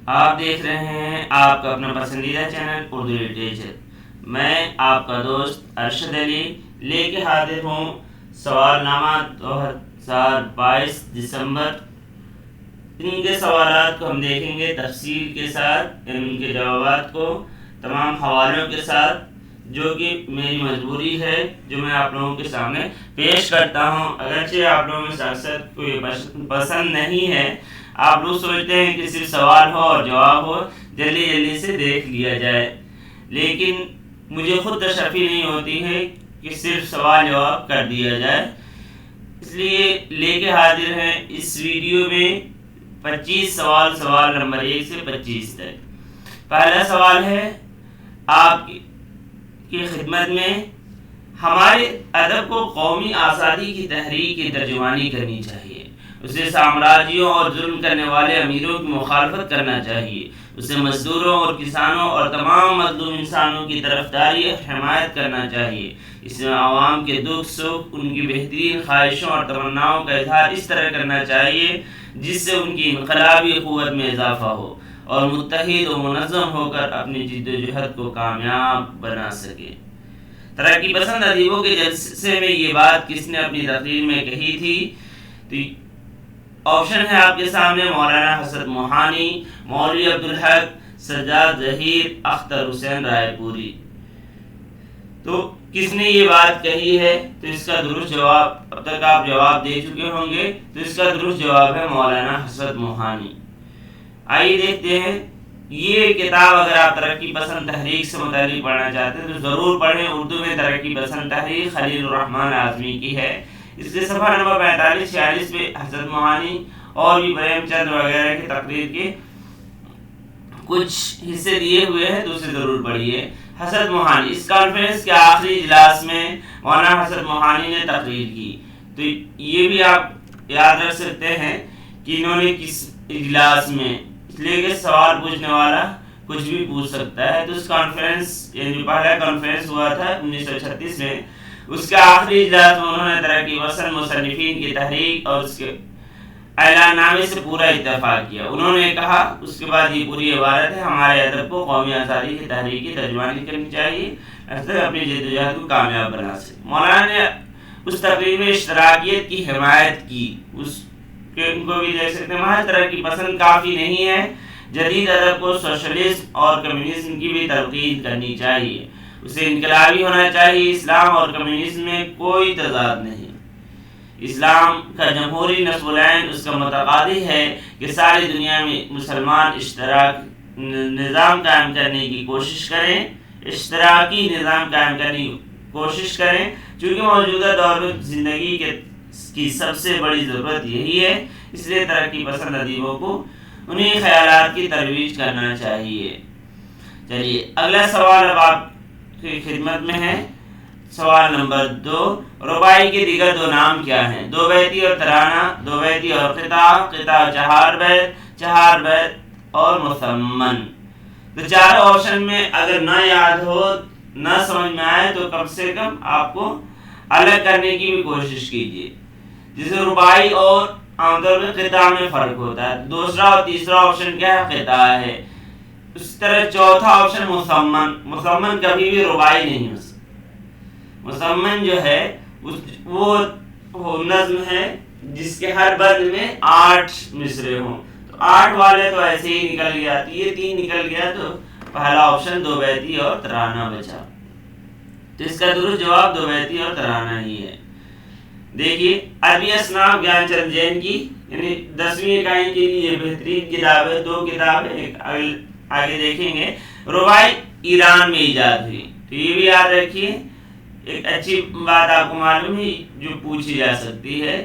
آپ دیکھ رہے ہیں آپ کا اپنا پسندیدہ چینل اردو لٹریچر. میں آپ کا دوست ارشد علی لے کے حاضر ہوں سوال نامہ 2022 دسمبر. ان کے سوالات کو ہم دیکھیں گے تفصیل کے ساتھ، ان کے جوابات کو تمام حوالوں کے ساتھ، جو کہ میری مجبوری ہے جو میں آپ لوگوں کے سامنے پیش کرتا ہوں. اگرچہ آپ لوگوں میں سے اکثر کوئی پسند نہیں ہے، آپ لوگ سوچتے ہیں کہ صرف سوال ہو اور جواب ہو، جلدی جلدی سے دیکھ لیا جائے، لیکن مجھے خود تشفی نہیں ہوتی ہے کہ صرف سوال جواب کر دیا جائے. اس لیے لے کے حاضر ہیں اس ویڈیو میں 25 سوال نمبر 1 سے 25 تک. پہلا سوال ہے آپ کی خدمت میں، ہمارے ادب کو قومی آزادی کی تحریک کی ترجمانی کرنی چاہیے، اسے سامراجیوں اور ظلم کرنے والے امیروں کی مخالفت کرنا چاہیے، اسے مزدوروں اور کسانوں اور تمام مظلوم انسانوں کی طرفداری اور حمایت کرنا چاہیے، اس میں عوام کے دکھ سکھ، ان کی بہترین خواہشوں اور تمناؤں کا اظہار اس طرح کرنا چاہیے جس سے ان کی انقلابی قوت میں اضافہ ہو اور متحد و منظم ہو کر اپنی جد و جہد کو کامیاب بنا سکے. ترقی پسند ادیبوں کے جلسے میں یہ بات کس نے اپنی تقریر میں کہی تھی؟ تو آپشن ہے آپ کے سامنے: مولانا حسرت موہانی، مولوی عبدالحق، سجاد ظہیر، اختر حسین رائے پوری. تو کس نے یہ بات کہی ہے؟ تو اس کا درست جواب، اب تک آپ جواب دے چکے ہوں گے، تو اس کا درست جواب ہے مولانا حسرت موہانی. آئیے دیکھتے ہیں. یہ کتاب اگر آپ ترقی پسند تحریک سے متعلق پڑھنا چاہتے ہیں تو ضرور پڑھیں. اردو میں ترقی پسند تحریک خلیل الرحمن اعظمی کی ہے. اس کے صفحہ نمبر 45-46 پہ حسرت موہانی اور بھی پریم چند وغیرہ کی تقریر کے کچھ حصے دیے ہوئے ہیں، تو اسے ضرور پڑھیے. حسرت موہانی، اس کانفرنس کے آخری اجلاس میں مولانا حسرت موہانی نے تقریر کی. تو یہ بھی آپ یاد رکھ سکتے ہیں کہ انہوں نے کس اجلاس میں، اس لیے کہ سوال پوچھنے والا کچھ بھی پوچھ سکتا ہے. تو اس کانفرنس، یعنی جو پہلا کانفرنس ہوا تھا 1936 میں، اس کے آخری اجلاس میں انہوں نے ترقی پسند مصنفین کی تحریک اور اس کے اعلان نامے سے پورا اتفاق کیا. انہوں نے کہا، اس کے بعد یہ پوری عبارت ہے: ہمارے ادب کو قومی آزادی کی تحریک کی ترجمانی کرنی چاہیے، ایسے اپنی جدوجہد کو کامیاب بنا سکے. مولانا نے اس تقریر میں اشتراکیت کی حمایت کی. اس ان کو بھی دیکھ سکتے ہیں. محض ترقی پسند کافی نہیں ہے، جدید ادب کو سوشلزم اور کمیونزم کی بھی تلقین کرنی چاہیے، اسے انقلابی ہونا چاہیے. اسلام اور کمیونزم میں کوئی تضاد نہیں. اسلام کا جمہوری نصب العین اس کا متقاضی ہے کہ ساری دنیا میں مسلمان نظام قائم کرنے کی کوشش کریں، اشتراکی نظام قائم کرنے کی کوشش کریں، چونکہ موجودہ دور میں زندگی کی سب سے بڑی ضرورت یہی ہے. اس لیے ترقی پسند ادیبوں کو انہیں خیالات کی ترویج کرنا چاہیے. چلیے اگلا سوال اب آپ کی خدمت میں ہے. سوال نمبر 2: رباعی کے دیگر 2 نام کیا ہیں؟ 2 بیتی اور ترانہ، 2 بیتی اور قطعہ 4 بیت اور مثمن. تو چاروں آپشن میں اگر نہ یاد ہو، نہ سمجھ میں آئے، تو کم سے کم آپ کو الگ کرنے کی بھی کوشش کیجیے. جیسے رباعی اور عام طور پہ قطعہ میں فرق ہوتا ہے. دوسرا اور تیسرا آپشن کیا ہے؟ قطعہ ہے. اس طرح چوتھا آپشن مثمن کبھی بھی رباعی نہیں ہو سکتا. مثمن جو ہے وہ نظم ہے جس کے ہر بند میں 8 مصرے ہوں. تو 8 والے تو ایسے ہی نکل گیا، تو یہ 3 نکل گیا، تو پہلا آپشن 2 بیتی اور ترانہ بچا. تو اس کا درست جواب 2 بیتی اور ترانہ ہی ہے. دیکھیے عربی اصناف گیان چند جین کی، یعنی 10ویں اکائی کے لیے یہ بہترین کتاب ہے. 2 کتابیں ایک آگے دیکھیں گے. رباعی ایران میں ایجاد ہوئی. تو یہ بھی یاد رکھیے. ایک اچھی بات آپ کو معلوم ہے جو پوچھی جا سکتی ہے،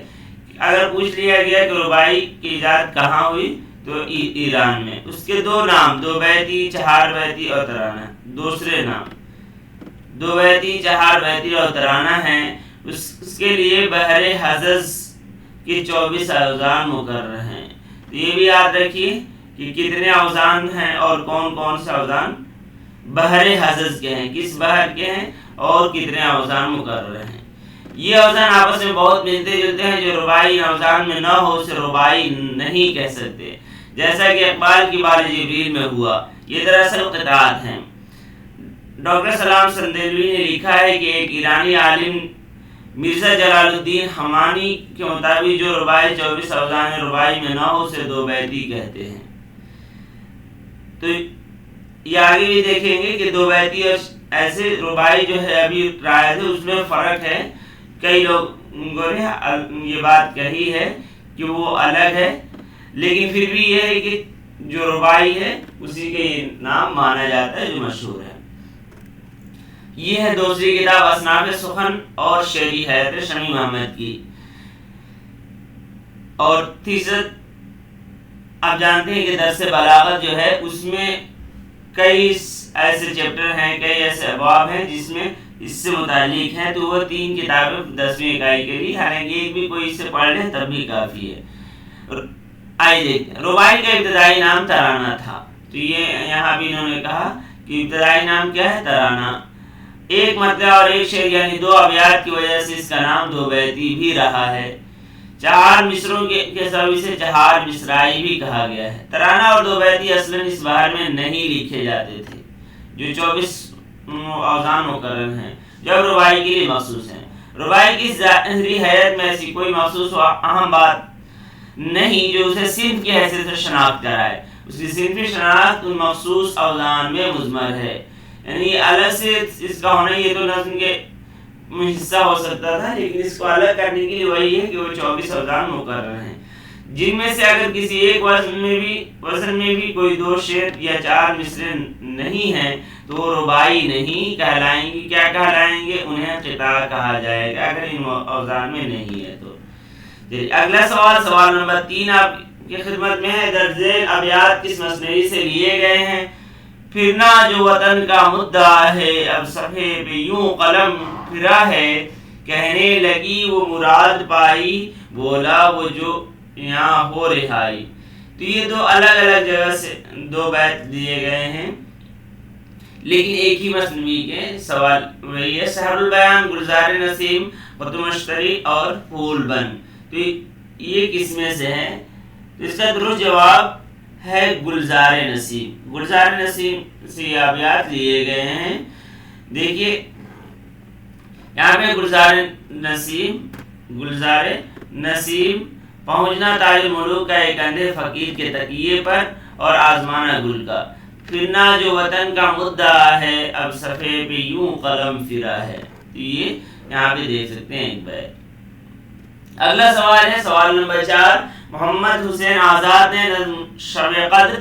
اگر پوچھ لیا گیا کہ رباعی کی ایجاد کہاں ہوئی، تو ایران میں. اس کے 2 نام: 2 بیتی، 4 بیتی اور ترانہ. دوسرے نام 2 بیتی، 4 بیتی اور ترانہ ہیں. اس کے لیے بحر حجز کے 24 اوزان مقرر ہیں. تو یہ بھی یاد رکھیے کہ کتنے اوزان ہیں اور کون کون سے اوزان بحر حجز کے ہیں، کس بحر کے ہیں اور کتنے اوزان مقرر ہیں. یہ اوزان آپس میں بہت ملتے جلتے ہیں. جو رباعی اوزان میں نہ ہو اسے رباعی نہیں کہہ سکتے. جیسا کہ اقبال کی بار جبریل میں ہوا۔ یہ دراصل قطعات ہیں۔ ڈاکٹر سلام سندیلوی نے لکھا ہے کہ ایک ایرانی عالم مرزا جلال الدین حمانی کے مطابق جو رباعی 24 اوزان رباعی میں نہ ہو اسے دو بیتی کہتے ہیں۔ تو یہ آگے بھی دیکھیں گے کہ دو بیتی اور ایسے رباعی جو ہے ابھی رائج ہے اس میں فرق ہے۔ کئی لوگوں نے یہ بات کہی ہے کہ وہ الگ ہے، لیکن پھر بھی یہ ہے کہ جو رباعی ہے اسی کے نام مانا جاتا ہے جو مشہور ہے۔ یہ ہے دوسری کتاب اصناف سخن اور شعری حیات شمی محمد کی۔ اور تیسرا آپ جانتے ہیں کہ درس بلاغت جو ہے اس میں کئی ایسے چیپٹر ہیں، کئی ایسے ابواب ہیں جس میں اس سے متعلق ہیں، تو وہ 3 کتابیں 10ویں اکائی کے لیے، حالانکہ ایک بھی کوئی اس سے پڑھ لیں تب بھی کافی ہے۔ آئیے دیکھتے ہیں۔ رباعی کا ابتدائی نام ترانہ تھا، تو یہ یہاں بھی انہوں نے کہا کہ ابتدائی نام کیا ہے؟ ترانہ۔ ایک مطلع اور ایک شعر یعنی 2 ابیات کی وجہ سے اس کا نام دو بیتی بھی رہا ہے۔ 4 مصروں کے سبب اسے چہار مصرائی بھی کہا گیا ہے۔ ترانہ اور دو بیتی اصلاً اس بہار میں نہیں لکھے جاتے تھے جو 24 اوزان مقرر ہیں، جو رباعی کے لیے مخصوص ہیں۔ رباعی کی ظاہری حیات میں ایسی کوئی مخصوص و اہم بات نہیں جو اسے صنف کی حیثیت سے شناخت کرائے۔ اس کی صنفی شناخت ان مخصوص اوزان میں مضمر ہے، یعنی الگ سے اس کا ہونا یہ تو نظم کے حصہ ہو سکتا تھا، لیکن اس کو الگ کرنے کے لیے وہی ہے کہ وہ 24 اوزان مقرر ہیں، جن میں سے اگر کسی ایک وزن میں بھی کوئی 2 شعر یا 4 مصرے نہیں ہیں تو وہ رباعی نہیں کہلائیں گے۔ کیا کہلائیں گے؟ انہیں قطعہ کہا جائے گا اگر ان اوزان میں نہیں ہے تو۔ اگلا سوال نمبر 3 آپ کی خدمت میں ہے۔ درج ذیل ابیات کس مثنوی سے لیے گئے ہیں؟ پھرنا جو وطن کا مدعا ہے، اب صفحے پہ یوں قلم پھرا ہے، کہنے لگی وہ مراد پائی، بولا وہ جو یہاں ہو رہائی۔ تو یہ 2 الگ الگ جگہ سے 2 بیت دیے گئے ہیں، لیکن ایک ہی مثنوی کے۔ سوال وہی ہے، سحر البیان، گلزار نسیم، خط مشتری اور پھول بن، تو یہ کس میں سے ہے؟ تو اس کا درست جواب ہے گلزار نسیم۔ گلزار نسیم سے ابیات لیے گئے ہیں۔ دیکھیے یہاں پہ گلزار نسیم پہنچنا تاج الملوک کا ایک اندھے فقیر کے تکیے پر اور آزمانہ گل کا، پھرنا جو وطن کا مدعا ہے، اب صفحے پہ یوں قلم پھرا ہے، تو یہ یہاں پہ دیکھ سکتے ہیں ایک بار۔ اگلا سوال ہے سوال نمبر 4۔ محمد حسین آزاد نے نظم شب قدر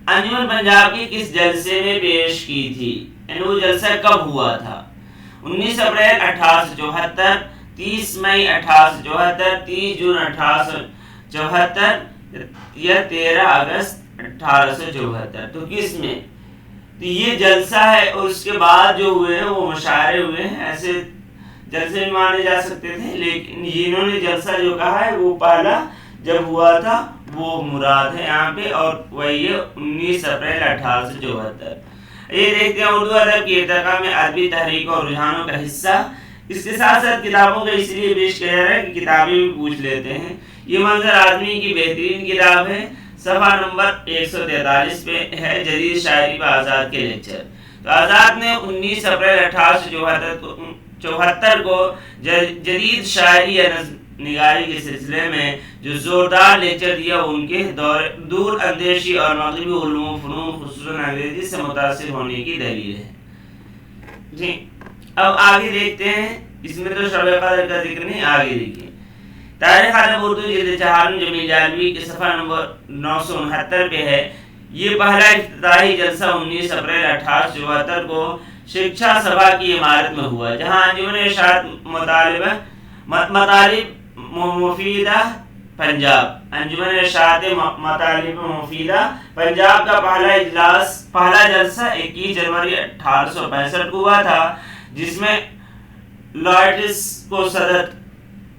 انجمن پنجاب کی کس جلسے میں پیش کی تھی؟ یعنی وہ جلسہ کب ہوا تھا؟ 19 اپریل 1874، 30 مئی 1874، 30 جون 1874 یا 13 اگست 1874، تو کس میں؟ تو یہ جلسہ ہے، اور اس کے بعد جو ہوئے ہیں وہ مشاعرے ہوئے ہیں۔ ایسے جلسے بھی مانے جا سکتے تھے، لیکن انہوں نے جلسہ جو کہا ہے وہ پہلا جب ہوا تھا وہ مراد ہے یہاں پہ، اور وہی ہے 19 اپریل 1874۔ یہ دیکھتے ہیں اردو ادب کی ارتقاء میں ادبی تحریک اور رجحانوں کا حصہ۔ اس کے ساتھ ساتھ کتابوں کا اس لیے پیش کیا جا رہا ہے کہ کتابیں بھی پوچھ لیتے ہیں۔ یہ منظر آدمی کی بہترین کتاب ہے، صفحہ نمبر 143 پہ ہے، جدید شاعری پر آزاد کے لیکچر۔ تو آزاد نے 19 اپریل 1874 کو جدید شاعری یا نگاری کے سلسلے میں جو زوردار لیکچر دیا وہ ان کے دور اندیشی اور مغربی علوم و فنون خصوصاً انگریزی سے متاثر ہونے کی دلیل ہے۔ جی اب آگے دیکھتے ہیں، اس میں تو شب قدر کا ذکر نہیں، آگے دیکھیں۔ تاریخ ادب اردو جلد 4 جمیل جالوی کے صفحہ نمبر 969 پہ ہے۔ یہ پہلا افتتاحی جلسہ 19 اپریل 1874 کو شکشا سبھا کی عمارت میں ہوا، جہاں انجمن ارشاد مطالب مفیدہ پنجاب، انجمن ارشاد مطالب مفیدہ پنجاب کا پہلا جلسہ 21 جنوری 1865 کو ہوا تھا، جس میں لارڈس کو صدر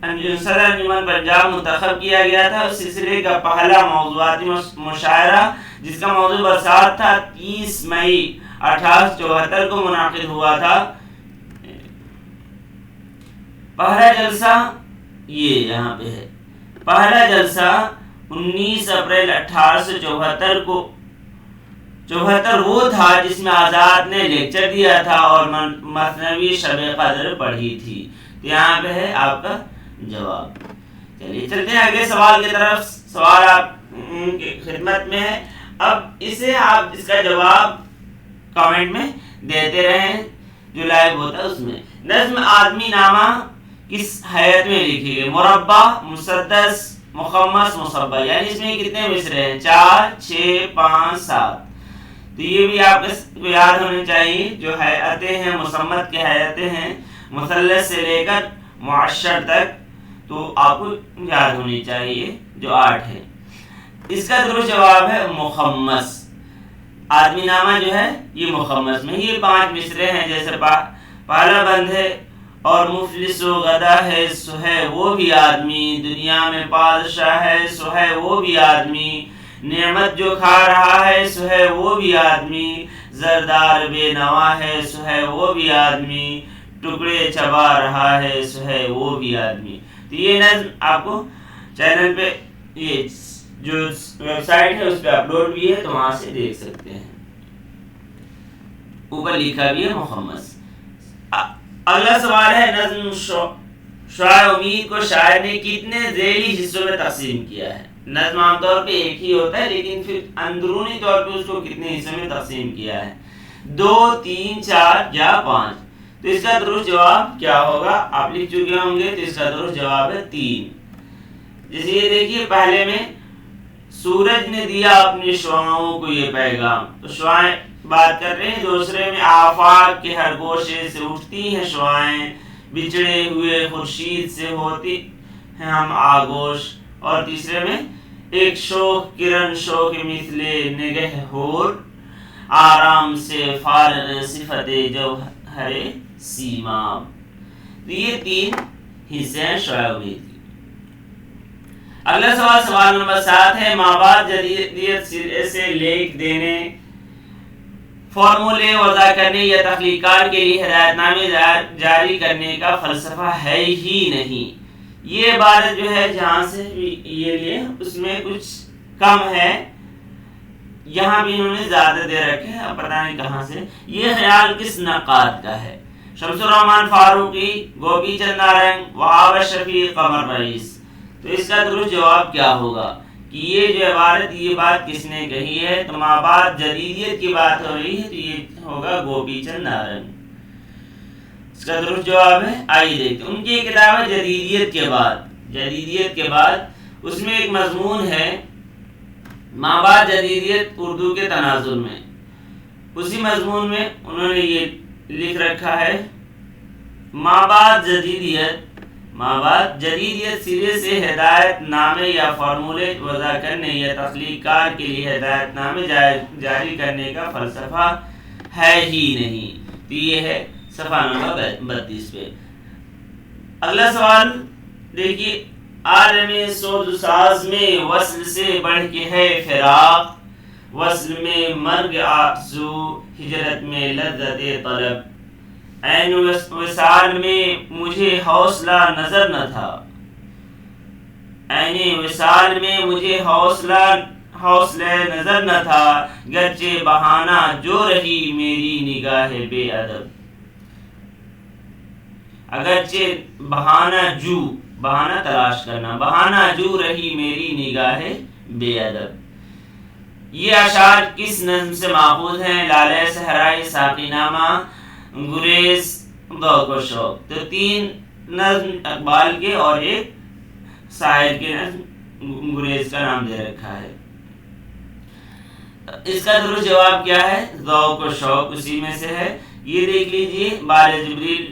انجمن پنجاب منتخب کیا گیا تھا۔ اس سلسلے کا پہلا موضوعاتی مشاعرہ جس کا موضوع برسات تھا 30 مئی 1874 کو منعقد ہوا تھا۔ پہلا جلسہ یہ یہاں پہ ہے، پہلا جلسہ 19 اپریل 1874 کو 74 وہ تھا جس میں آزاد نے لیکچر دیا تھا اور مثنوی شب قدر پڑھی تھی. تو یہاں پہ ہے آپ کا جواب. چلیے چلتے ہیں اگلے سوال کی طرف. سوال آپ کی خدمت میں ہے. اب اسے آپ اس کا جواب کامنٹ میں دیتے رہیں جو لائیو ہوتا ہے اس میں. نظم آدمی نامہ کس حیت میں لکھی گئی؟ مربع، مسدس، مخمس، مصبع. یعنی اس میں کتنے مصرے ہیں؟ 4 6 5 7. تو یہ بھی آپ کو یاد ہونے چاہیے. جو حیاتیں ہیں مصمت کے حیاتیں ہیں مثلث سے لے کر معشر تک، تو آپ کو یاد ہونی چاہیے جو 8 ہے. اس کا درست جواب ہے مخمس. آدمی نامہ جو ہے یہ مخمس میں. یہ 5 مصرے ہیں جیسے پالا بند ہے اور مفلس و غدا ہے سو ہے وہ بھی آدمی، دنیا میں بادشاہ ہے سو ہے وہ بھی آدمی، نعمت جو کھا رہا ہے سو ہے وہ بھی آدمی، زردار بے نوا ہے سو ہے وہ بھی آدمی، ٹکڑے چبا رہا ہے سو ہے وہ بھی آدمی. تو یہ نظم آپ کو چینل پہ یہ جو ویب سائٹ ہے اس پہ اپلوڈ بھی ہے تو وہاں سے دیکھ سکتے ہیں. اوپر لکھا بھی ہے مخمس. اگلا سوال ہے نظم شعاع امید کو شاعر نے کتنے ذیلی حصوں میں تقسیم کیا ہے؟ نظم عام طور پہ ایک ہی ہوتا ہے لیکن پھر اندرونی طور پہ اس کو کتنے حصوں میں تقسیم کیا ہے؟ 2 3 4 یا 5. تو اس کا درست جواب کیا ہوگا؟ آپ لکھ چکے ہوں گے. تو اس کا درست جواب ہے 3. جیسے یہ دیکھیے پہلے میں سورج نے دیا اپنی شعاعوں کو یہ پیغام. تو شعاعیں بات کر رہے ہیں. دوسرے میں آفاق کے ہر گوشے سے اٹھتی ہیں شعاعیں، بچھڑے ہوئے خورشید سے ہوتی ہیں ہم آگوش. اور تیسرے میں ایک شوخ کرن شوخ مثل نگہ ہور، آرام سے فارغ صفت جوہر سیماب. تو یہ 3 حصے ہیں شعاع امید. اگلا سوال نمبر 7 ہے. مابعد جدیدیت سرے سے لکھ دینے، فارمولے وضع کرنے یا تخلیقات کے لیے ہدایت نامے جاری کرنے کا فلسفہ ہے ہی نہیں. یہ عبارت جو ہے جہاں سے یہ لیے اس میں کچھ کم ہے، یہاں بھی انہوں نے زیادہ دے رکھے ہیں. اب پتہ نہیں کہاں سے. یہ خیال کس نقاد کا ہے؟ شمس الرحمن فاروقی، گوپی چند نارنگ، وہاب شفیق، قمر رئیس. تو اس کا درست جواب کیا ہوگا کہ یہ جو عبارت یہ بات کس نے کہی ہے؟ تو مابعد جدیدیت کی بات ہو رہی ہے تو یہ ہوگا گوپی چند نارنگ. اس کا درست جواب ہے. آئیے دیکھتے ہیں ان کی کتاب ہے جدیدیت کے بعد. جدیدیت کے بعد اس میں ایک مضمون ہے مابعد جدیدیت اردو کے تناظر میں. اسی مضمون میں انہوں نے یہ لکھ رکھا ہے مابعد جدیدیت سرے سے ہدایت نامے یا فارمولے وضع کرنے یا تخلیقات کے لیے ہدایت نامے جاری کرنے کا فلسفہ ہے ہی نہیں. تو یہ ہے صفحہ نمبر 32 پہ. اگلا سوال دیکھیے. عالم سوز ساز میں وصل سے بڑھ کے ہے فراق، وصل میں مرگ آرزو، ہجرت میں لذت طلب، عین وصال میں مجھے حوصلہ نظر نہ تھا، عین وصال میں مجھے حوصلہ نظر نہ تھا، گرچہ بہانہ جو رہی میری نگاہ بے ادب. اگرچہ بہانہ تلاش کرنا، بہانہ جو رہی میری نگاہ بے ادب. یہ اشعار کس نظم سے ماخوذ ہیں؟ لالہ صحرائی، ساقی نامہ، گریز، ذوق و شوق. تو 3 نظم اقبال کے اور ایک شاعر کے نظم گریز کا نام دے رکھا ہے. اس کا درست جواب کیا ہے؟ ذوق و شوق اسی میں سے ہے. یہ دیکھ لیجئے بار جبریل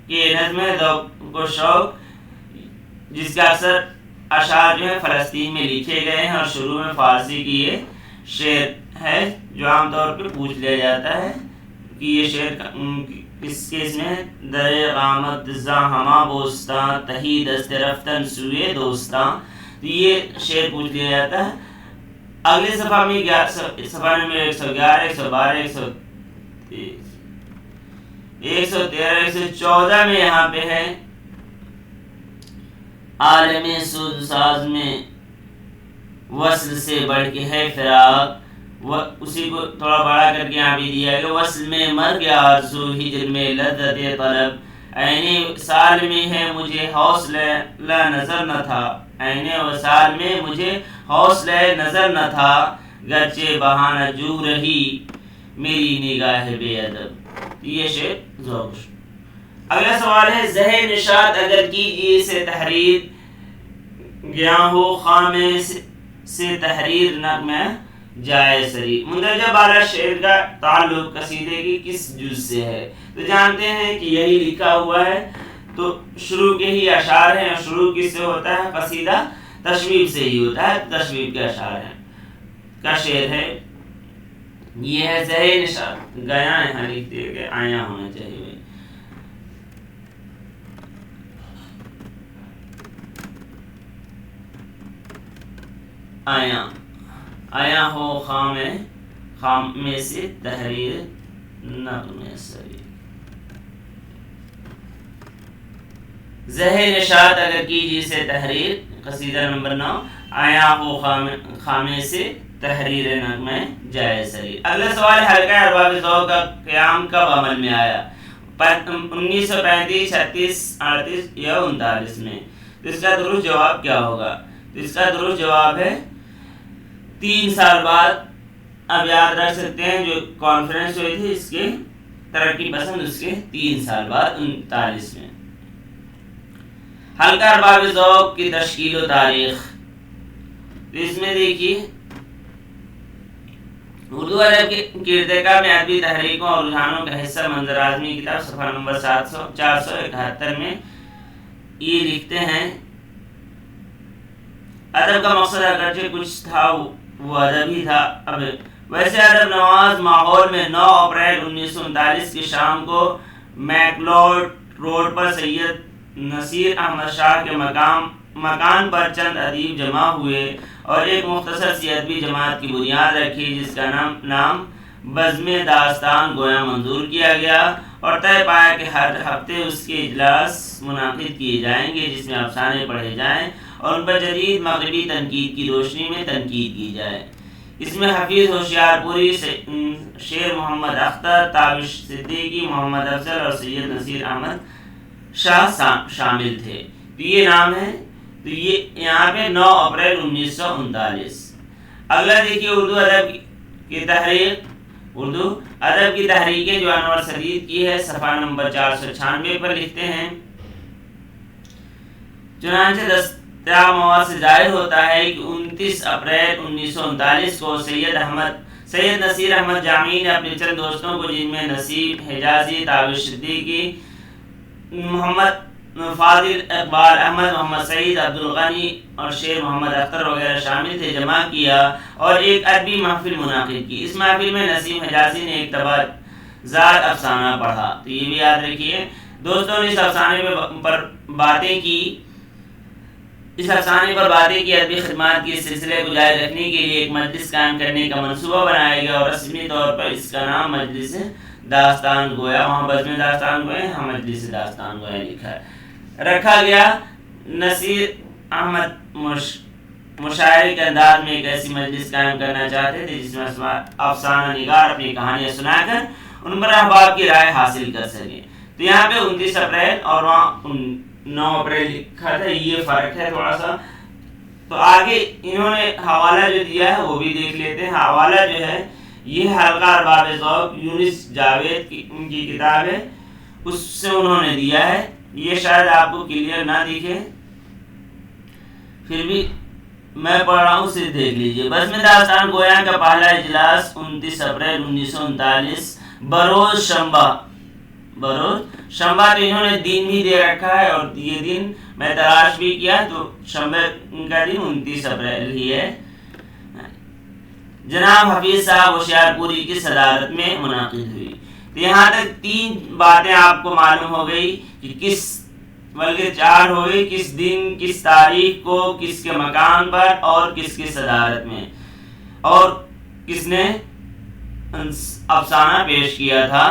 کے نظم ہے ذوق و شوق، جس کا اکثر اشعار جو ہے فلسطین میں لکھے گئے ہیں اور شروع میں فارسی کی یہ شعر ہے جو عام طور پہ پوچھ لیا جاتا ہے کہ یہ شعر کس کیس میں ہے. در قامت زاں ہما بوستاں، تہی دست رفتن سوئے دوستاں. تو یہ شعر پوچھ لیا جاتا ہے. اگلے صفحہ میں صفحہ نمبر 111 112 113 114 میں یہاں پہ ہے عالم سوز ساز میں وصل سے بڑھ کے ہے فراق، اسی کو تھوڑا بڑا کر کے یہاں بھی دیا کہ وصل میں مر گیا آرزو، ہجر میں لذت طلب، عین وصال میں ہے مجھے حوصلہ نظر نہ تھا، عین وصال میں مجھے حوصلہ نظر نہ تھا، گرچہ بہانہ جو رہی میری نگاہ بے ادب۔ یہ شعر ذوق۔ اگلا سوال ہے زہ نشاط اگر کیجیے سے تحریر، گیا ہو خامے سے تحریر نغمہ جائے سری۔ مندرجہ بالا شعر کا تعلق قصیدے کی کس جز سے ہے؟ تو جانتے ہیں کہ یہی لکھا ہوا ہے، تو شروع کے ہی اشعار ہیں، اور شروع کس سے ہوتا ہے؟ قصیدہ تشبیب سے ہی ہوتا ہے، تشبیب کے اشعار ہیں کا شعر ہے۔ یہ ہے زہ نشاط، گیا یہاں لکھ دیا کہ آیا ہونا چاہیے۔ آیا ہو خامے سے تحریر نغمہ سری۔ زہ نشاط اگر کیجیے سے تحریر، قصیدہ نمبر 9، آیا ہو خامے سے تحریر نغمہ جائے سری۔ اگلا سوال حلقہ ارباب ذوق کا قیام کب عمل میں آیا؟ 1935، 36، 38 یا 39 میں۔ تو اس کا درست جواب کیا ہوگا؟ تو اس کا درست جواب ہے 3 سال بعد۔ اب یاد رکھ سکتے ہیں جو کانفرنس ہوئی تھی اس کے ترقی پسند، اس کے 3 سال بعد 39 میں۔ حلقہ ارباب ذوق کی تشکیل و تاریخ، تو اس میں دیکھیے اردو ادب کے ارتقاء میں ادبی تحریکوں اور رجحانوں کا حصہ منظر اعظمی کتاب صفحہ نمبر 471 میں یہ لکھتے ہیں ادب کا مقصد اگرچہ کچھ تھا وہ ادب ہی تھا۔ اب ویسے ادب نواز ماحول میں 9 اپریل 1939 کی شام کو میکلوڈ روڈ پر سید نصیر احمد شاہ کے مکان پر چند ادیب جمع ہوئے اور ایک مختصر سی ادبی جماعت کی بنیاد رکھی، جس کا نام بزم داستان گویا منظور کیا گیا، اور طے پایا کہ ہر ہفتے اس کے اجلاس منعقد کیے جائیں گے جس میں افسانے پڑھے جائیں اور ان پر جدید مغربی تنقید کی روشنی میں تنقید کی جائے۔ اس میں حفیظ ہوشیار پوری، شیر محمد اختر، تابش صدیقی، محمد افضل اور سید نصیر احمد شاہ شامل تھے۔ تو یہ نام ہے، تو یہ یہاں پہ 9 اپریل 1939۔ اگلا دیکھیے اردو ادب کی تحریکیں جو انور سدید کی ہے، صفحہ نمبر 496 پر لکھتے ہیں چنانچہ دستیاب مواد سے ظاہر ہوتا ہے کہ 29 اپریل 1939 کو سید نصیر احمد جامی نے اپنے چند دوستوں کو، جن میں نصیب حجازی، تابش صدیقی، محمد فاضل، اقبال احمد، محمد سعید، عبدالغنی اور شیر محمد اختر وغیرہ شامل تھے، جمع کیا اور ایک ادبی محفل منعقد کی۔ اس محفل میں نسیم حجازی نے ایک تبادزاد افسانہ پڑھا۔ تو یہ بھی یاد رکھیے دوستوں نے اس افسانے پر باتیں کی، ادبی خدمات کے سلسلے کو جاری رکھنے کے لیے ایک مجلس قائم کرنے کا منصوبہ بنایا گیا اور رسمی طور پر اس کا نام مجلس داستان گویا، وہاں بزم داستان گویا، یہاں مجلس داستان گویا لکھا ہے، رکھا گیا۔ نصیر احمد مشاعرے کے انداز میں ایک ایسی مجلس قائم کرنا چاہتے تھے جس میں افسانہ نگار اپنی کہانیاں سنا کر ان پر احباب کی رائے حاصل کر سکیں۔ تو یہاں پہ 29 اپریل اور وہاں 9 اپریل لکھا تھا، یہ فرق ہے تھوڑا سا۔ تو آگے انہوں نے حوالہ جو دیا ہے وہ بھی دیکھ لیتے ہیں۔ حوالہ جو ہے یہ حلقہ ارباب ذوق یونس جاوید کی ان کی کتاب ہے، اس سے انہوں نے دیا ہے۔ یہ شاید آپ کو کلیئر نہ دکھے، پھر بھی میں پڑھ رہا ہوں، صرف دیکھ لیجئے۔ بزم داستان گویا کا پہلا اجلاس 29 اپریل 1939 بروز شنبہ، تو انہوں نے دن بھی دے رکھا ہے، اور یہ دن میں تلاش بھی کیا تو شنبہ کا دن 29 اپریل ہی ہے، جناب حفیظ صاحب ہوشیار پوری کی صدارت میں منعقد ہوئی۔ تو یہاں تک 3 باتیں آپ کو معلوم ہو گئی کہ بلکہ 4 ہو گئی، کس دن، کس تاریخ کو، کس کے مکان پر اور کس کی صدارت میں، اور کس نے افسانہ پیش کیا تھا۔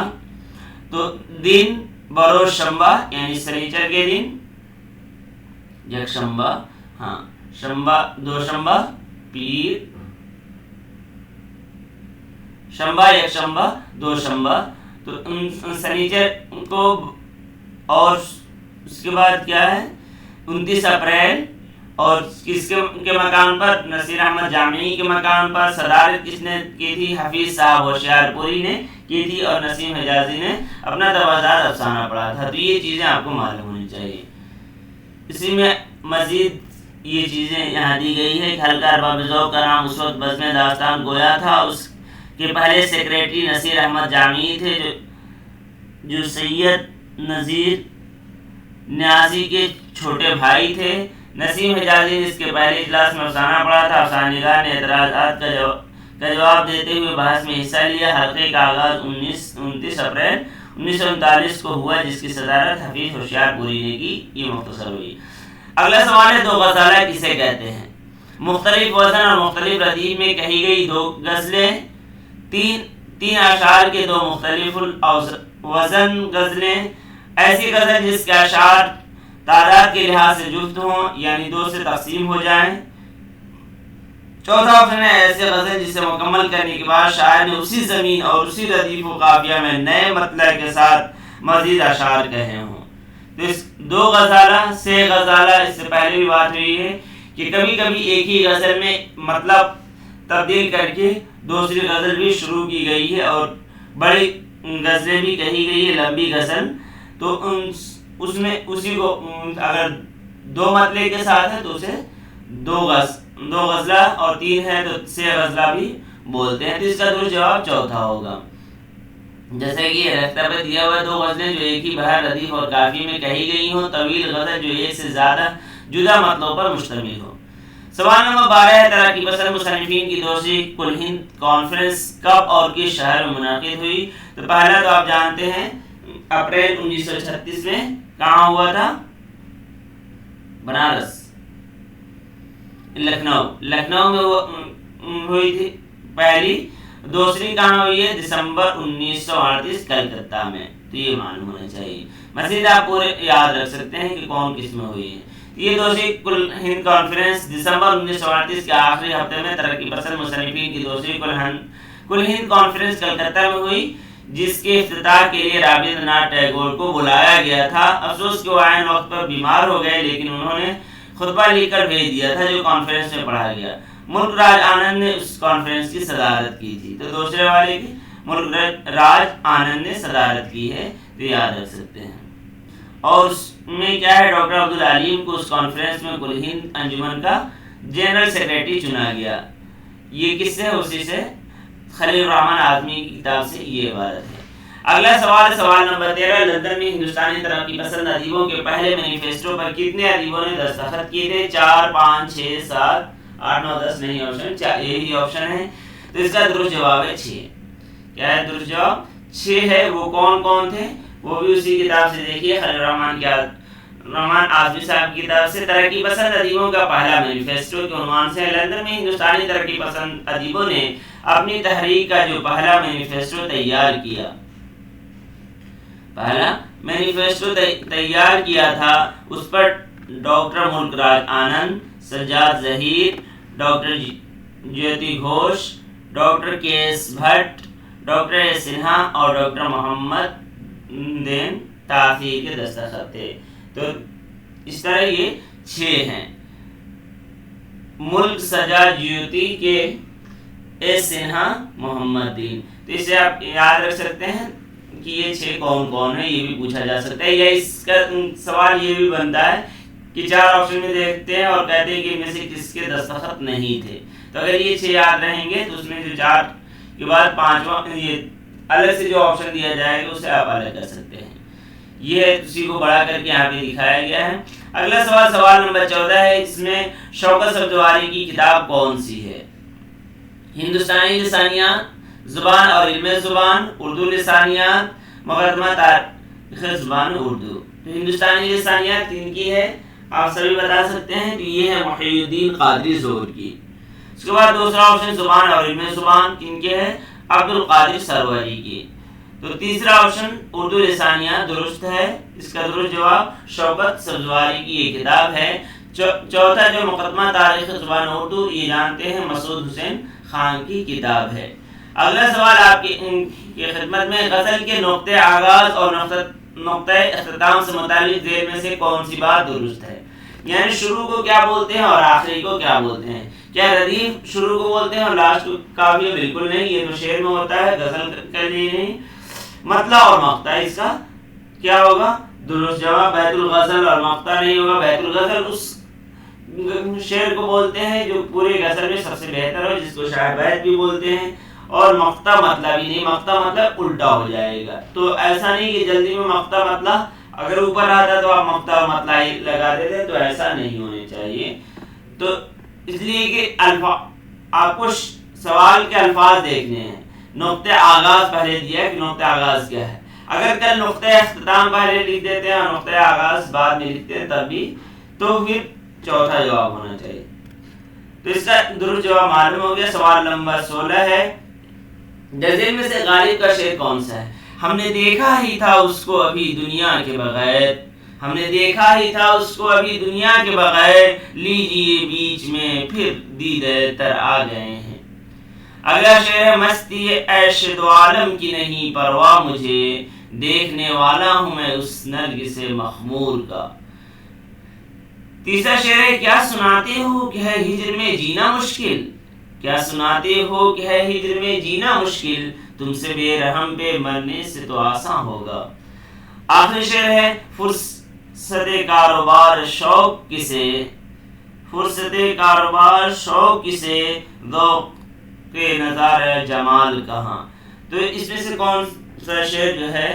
تو دن بروز شنبہ یعنی سنیچر کے دن، یکشنبہ، شنبہ، دوشنبہ، پیر شنبہ یک شنبہ دو شنبہ، تو سنیچر کو، اور اس کے بعد کیا ہے 29 اپریل، اور کس کے مکان پر؟ نصیر احمد جامعی کے مکان پر۔ صدارت کس نے کی تھی؟ حفیظ صاحب ہوشیار پوری نے کی تھی، اور نسیم حجازی نے اپنا دوازدار افسانہ پڑھا تھا۔ تو یہ چیزیں آپ کو معلوم ہونی چاہیے۔ اسی میں مزید یہ چیزیں یہاں دی گئی ہے کہ حلقہ ارباب ذوق کا نام اس وقت بزم داستان گویا تھا۔ اس کے پہلے سیکریٹری نصیر احمد جامعی تھے، جو سید نذیر نیازی کے چھوٹے بھائی تھے۔ نسیم حجازی نے اس کے پہلے اجلاس میں افسانہ پڑھا تھا۔ افسانہ نگار نے اعتراضات کا جواب دیتے ہوئے بحث میں حصہ لیا۔ حلقے کا آغاز 29 اپریل 1939 کو ہوا، جس کی صدارت حفیظ ہوشیار پوری نے کی۔ یہ مختصر ہوئی۔ اگلا سوال ہے، دو غزالہ کسے کہتے ہیں؟ مختلف وزن اور مختلف ردیف میں کہی گئی دو غزلیں، تین اشعار کے دو مختلف وزن غزلیں۔ ایسی غزل جس کے اشعار تعداد کے لحاظ سے جفت ہوں، یعنی دو سے تقسیم ہو جائیں۔ چوتھا آپشن ہے ایسی غزل جسے مکمل کرنے کے بعد شاعر نے اسی زمین اور اسی ردیف و قافیہ میں نئے مطلع کے ساتھ مزید اشعار کہے ہوں۔ تو اس دو غزالہ سے غزالہ، اس سے پہلے بھی بات ہوئی ہے کہ کبھی کبھی ایک ہی غزل میں مطلب تبدیل کر کے دوسری غزل بھی شروع کی گئی ہے، اور بڑی غزلیں بھی کہی گئی ہے، لمبی غزل۔ تو اس میں اسی کو اگر دو مطلع کے ساتھ ہے تو اسے دو غزلہ، اور تین ہے تو سے غزلہ بھی بولتے ہیں۔ تو اس کا درست جواب چوتھا ہوگا۔ جیسے کہ رفتہ پہ دیا ہوا دو غزلیں جو ایک ہی بہر ردیف اور کافی میں کہی گئی ہوں، طویل غزل جو ایک سے زیادہ جدا مطلبوں پر مشتمل ہو۔ سوال نمبر 12 ہے، ترقی پسند مصنفین کی دوسری کل ہند کانفرنس کب اور کس شہر میں منعقد ہوئی؟ تو پہلا تو آپ جانتے ہیں اپریل 1936 میں کہاں ہوا تھا؟ بنارس، لکھنؤ میں ہوئی تھی پہلی۔ دوسری کہاں ہوئی ہے؟ دسمبر 1938 کلکتہ میں۔ تو یہ معلوم ہونا چاہیے۔ مزید آپ پورے یاد رکھ سکتے ہیں کہ کون کس میں ہوئی ہے۔ یہ دوسری کل ہند کانفرنس دسمبر 1938 کے آخری ہفتے میں ترقی پسند مصنفین کی دوسری کل ہند کانفرنس کلکتہ میں ہوئی، جس کے افتتاح کے لیے رابندر ناتھ ٹیگور کو بلایا گیا تھا۔ افسوس کہ وہ عین وقت پر بیمار ہو گئے، لیکن انہوں نے خطبہ لکھ کر بھیج دیا تھا جو کانفرنس میں پڑھا گیا۔ ملک راج آنند نے اس کانفرنس کی صدارت کی تھی۔ تو دوسرے والے کی ملک راج آنند نے صدارت کی ہے، تو یاد رکھ سکتے ہیں۔ اور اس میں کیا ہے، ڈاکٹر عبدالعلیم کو اس کانفرنس میں کل ہند انجمن کا جنرل سیکریٹری چنا گیا۔ یہ کس سے؟ اسی سے خلیل الرحمن اعظمی کی کتاب سے یہ عبارت ہے۔ اگلا سوال ہے، سوال نمبر 13، لندن میں ہندوستانی ترقی پسند ادیبوں کے پہلے مینیفیسٹو پر کتنے ادیبوں نے دستخط کیے تھے؟ 4، 5، 6، 7، 8، 9، 10 نہیں آپشن، یہی آپشن ہے۔ تو اس کا درست جواب ہے 6۔ کیا ہے درست جواب؟ 6 ہے۔ وہ کون کون تھے؟ وہ بھی اسی کتاب سے دیکھیے، خلیل الرحمن اعظمی صاحب کی کتاب سے، ترقی پسند ادیبوں کا پہلا مینیفیسٹو کے عنوان سے لندن میں ہندوستانی ترقی پسند ادیبوں نے اپنی تحریک کا جو پہلا مینیفیسٹو تیار کیا تھا، اس پر doctor Mulk Raj Anand, Sajjad Zaheer, doctor Jyoti Ghosh, doctor K S Bhatt, doctor A Sinha اور ڈاکٹر محمد دین تاخیر کے دستخط تھے۔ تو اس طرح یہ 6 ہیں۔ ملک، سجاد، جیوتی کے اے سنہا، محمد دین۔ تو اسے آپ یاد رکھ سکتے ہیں کہ یہ 6 کون کون ہیں، یہ بھی پوچھا جا سکتا ہے۔ یا اس کا سوال یہ بھی بنتا ہے کہ 4 آپشن میں دیکھتے ہیں اور کہتے ہیں کہ ان میں سے کس کے دستخط نہیں تھے۔ تو اگر یہ 6 یاد رہیں گے تو اس میں جو 4 کے بعد 5واں یہ الگ سے جو آپشن دیا جائے گا اسے آپ الگ کر سکتے ہیں۔ یہ اسی کو بڑا کر کے یہاں پہ دکھایا گیا ہے۔ اگلا سوال، سوال نمبر 14 ہے، اس میں شوکت سبزواری کی کتاب کون سی ہے؟ ہندوستانی لسانیات، زبان اور علم زبان، اردو لسانیات، مقدمہ تاریخ زبان اردو۔ تو ہندوستانی لسانیات کن کی ہے؟ آپ سبھی بتا سکتے ہیں کہ یہ ہے محی الدین قادری زور کی۔ اس کے بعد دوسرا آپشن زبان اور علم زبان کن کے ہے؟ عبد القادر سروری کی۔ تو تیسرا آپشن اردو لسانیات درست ہے۔ اس کا درست جواب شوکت سبزواری کی یہ کتاب ہے۔ چوتھا جو مقدمہ تاریخ زبان اردو، یہ جانتے ہیں مسعود حسین خان کی کتاب ہے۔ اگلا سوال آپ کی خدمت میں، غزل کے نقطۂ آغاز اور نقطۂ اختتام سے متعلق ذیل میں سے کون سی بات درست ہے؟ یعنی شروع کو کیا بولتے ہیں اور آخری کو کیا بولتے ہیں؟ کیا ردیف شروع کو بولتے ہیں اور لاسٹ کو قافیہ؟ بالکل نہیں، یہ تو شعر میں ہوتا ہے، غزل کے لیے نہیں۔ مطلع اور مقطع، اس کا کیا ہوگا درست جواب؟ بیت الغزل، اور مقطع نہیں ہوگا۔ بیت الغزل اس شعر کو بولتے ہیں جو پورے غزل میں سب سے بہتر ہو، جس کو شاعر بیت بھی بولتے ہیں، اور مقطع مطلب ہی نہیں، مقطع مطلب الٹا ہو جائے گا۔ تو ایسا نہیں کہ جلدی میں مقطع مطلب اگر اوپر آتا تو آپ مقطع مطلع ہی لگا دیتے، تو ایسا نہیں ہونے چاہیے۔ تو اس لیے کہ آپ کو سوال کے الفاظ دیکھنے ہیں۔ نقطۂ آغاز پہلے دیا ہے کہ نقطۂ آغاز کیا ہے۔ اگر کل نقطۂ اختتام پہلے لکھ دیتے ہیں اور نقطۂ آغاز بعد میں لکھتے ہیں تب بھی، تو پھر چوتھا جواب ہونا چاہیے۔ تو اس کا درست جواب معلوم ہو گیا۔ سوال نمبر 16 ہے، جزیل میں سے غالب کا شعر کون سا ہے؟ ہم نے دیکھا ہی تھا اس کو ابھی دنیا کے بغیر، ہم نے دیکھا ہی تھا اس کو ابھی دنیا کے بغیر، لیجیے بیچ میں پھر دیدے تر آ گئے ہیں۔ اگلا شعر ہے، مستی عیش دو عالم کی نہیں پرواہ مجھے، دیکھنے والا ہوں میں اس نرگس مخمور کا۔ تیسرا شعر ہے، کیا سناتے ہو کہ ہے ہجر میں جینا مشکل، کیا سناتے ہو کہ ہے ہجر میں جینا مشکل، تم سے بے رحم پہ مرنے سے تو آسان ہوگا۔ آخری شعر ہے، فرصت کاروبار شوق کسے، فرصت کاروبار شوق کسے، ذوق کے نظارہ جمال کہاں۔ تو اس میں سے کون سا شعر جو ہے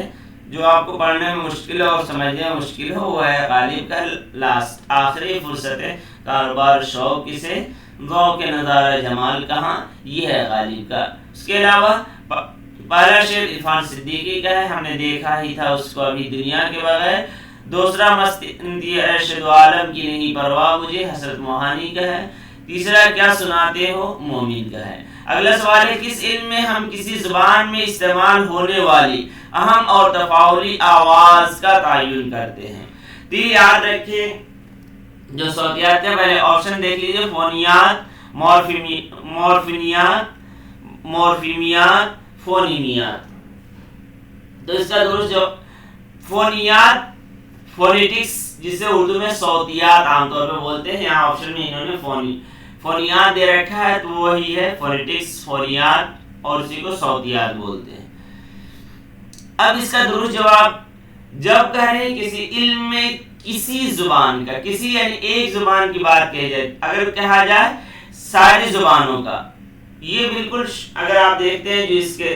جو آپ کو پڑھنے میں مشکل اور سمجھنے میں مشکل ہو، وہ ہے غالب کا لاسٹ آخری، فرصت کاروبار شوق کسے، ذوق کے نظارہ جمال کہاں، یہ ہے غالب کا۔ اس کے علاوہ پہلا شعر عرفان صدیقی کا ہے، ہم نے دیکھا ہی تھا اس کو ابھی دنیا کے بغیر۔ دوسرا مستی عیش دو عالم کی نہیں پرواہ مجھے، حسرت موہانی کا ہے۔ تیسرا کیا سناتے ہو مومن کا ہے۔ اگلا سوال ہے، کس علم میں ہم کسی زبان میں استعمال ہونے والی اہم اور تفاعلی آواز کا تعین کرتے ہیں؟ تو یہ یاد رکھیے، جو صوتیات کے پہلے آپشن دیکھ لیجیے، فونیات، مورفیمیات، فونیمیات۔ تو اس کا درست جو فونیات، فونیٹکس جسے اردو میں صوتیات عام طور پہ بولتے ہیں، یہاں آپشن میں انہوں نے فونیات دے رکھا ہے، تو وہی ہے فونیٹکس، فونیات، اور اسی کو صوتیات بولتے ہیں۔ اب اس کا درست جواب، جب کہیں کسی علم میں کسی زبان کا، کسی یعنی ایک زبان کی بات کہی جائے، اگر کہا جائے ساری زبانوں کا، یہ بالکل اگر آپ دیکھتے ہیں جو اس کے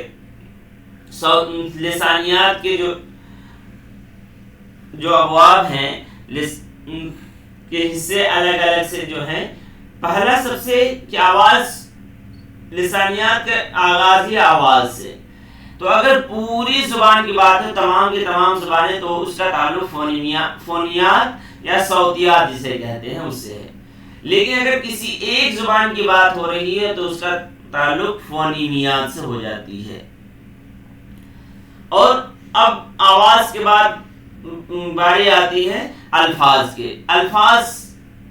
لسانیات کے جو ابواب ہیں کے حصے الگ الگ سے جو ہیں، پہلا سب سے کہ آواز، لسانیات کا آغاز ہی آواز سے، تو اگر پوری زبان کی بات ہے، تمام کی تمام زبانیں، تو اس کا تعلق فونیات یا صوتیات جسے کہتے ہیں اس سے ہے۔ لیکن اگر کسی ایک زبان کی بات ہو رہی ہے تو اس کا تعلق فونیمیات سے ہو جاتی ہے۔ اور اب آواز کے بعد باری آتی ہے الفاظ کے۔ الفاظ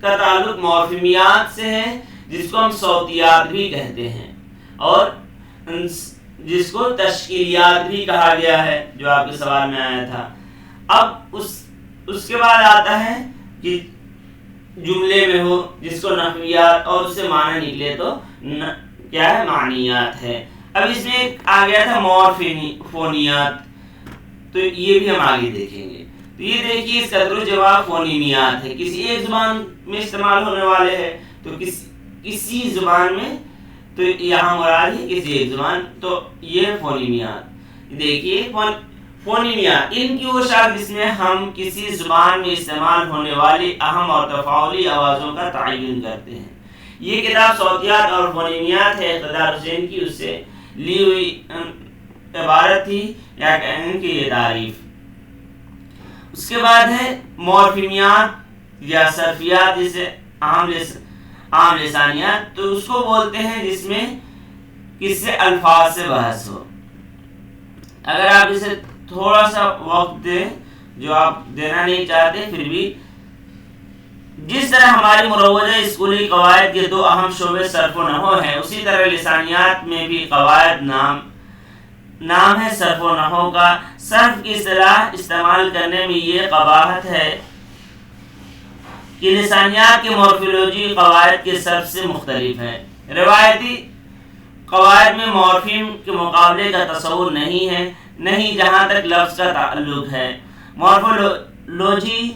کا تعلق مورفیمیات سے ہے، جس کو ہم صوتیات بھی کہتے ہیں، اور جس کو تشکیلیات بھی کہا گیا ہے، جو آپ کے سوال میں آیا تھا۔ اب اس کے بعد آتا ہے کہ جملے میں ہو، جس کو نحویات، اور اس سے معنی نکلے تو کیا ہے، معنیات ہے۔ اب اس میں آ گیا تھا مورفونیات، تو یہ بھی ہم آگے دیکھیں گے۔ تو یہ دیکھیے، اس کا درست جواب فونیمیات ہے، کسی ایک زبان میں استعمال ہونے والے ہیں، تو کسی زبان میں، تو یہاں مراد ہے کسی ایک زبان، تو یہ فونیمیات۔ دیکھیے فونیمیات ان کی وہ شکل جس میں ہم کسی زبان میں استعمال ہونے والی اہم اور تفاعلی آوازوں کا تعین کرتے ہیں۔ یہ کتاب صوتیات اور فونیمیات ہے، اقتدار حسین کی اس سے لی ہوئی عبارت تھی، یا کہیں کہ یہ تعریف۔ اس کے بعد ہے مورفیمیات یا صرفیات، جسے عام لسانیات، تو اس کو بولتے ہیں جس میں کسی الفاظ سے بحث ہو۔ اگر آپ اسے تھوڑا سا وقت دیں، جو آپ دینا نہیں چاہتے، پھر بھی جس طرح ہماری مروجہ اسکولی قواعد کے دو اہم شعبے صرف و نحو ہیں، اسی طرح لسانیات میں بھی قواعد نام ہے صرف و نحو کا۔ صرف کی اصطلاح استعمال کرنے میں یہ قباحت ہے کہ لسانیات کے مورفولوجی قواعد کے صرف سے مختلف ہے۔ روایتی قواعد میں مورفیم کے مقابلے کا تصور نہیں جہاں تک لفظ کا تعلق ہے۔ مورفولوجی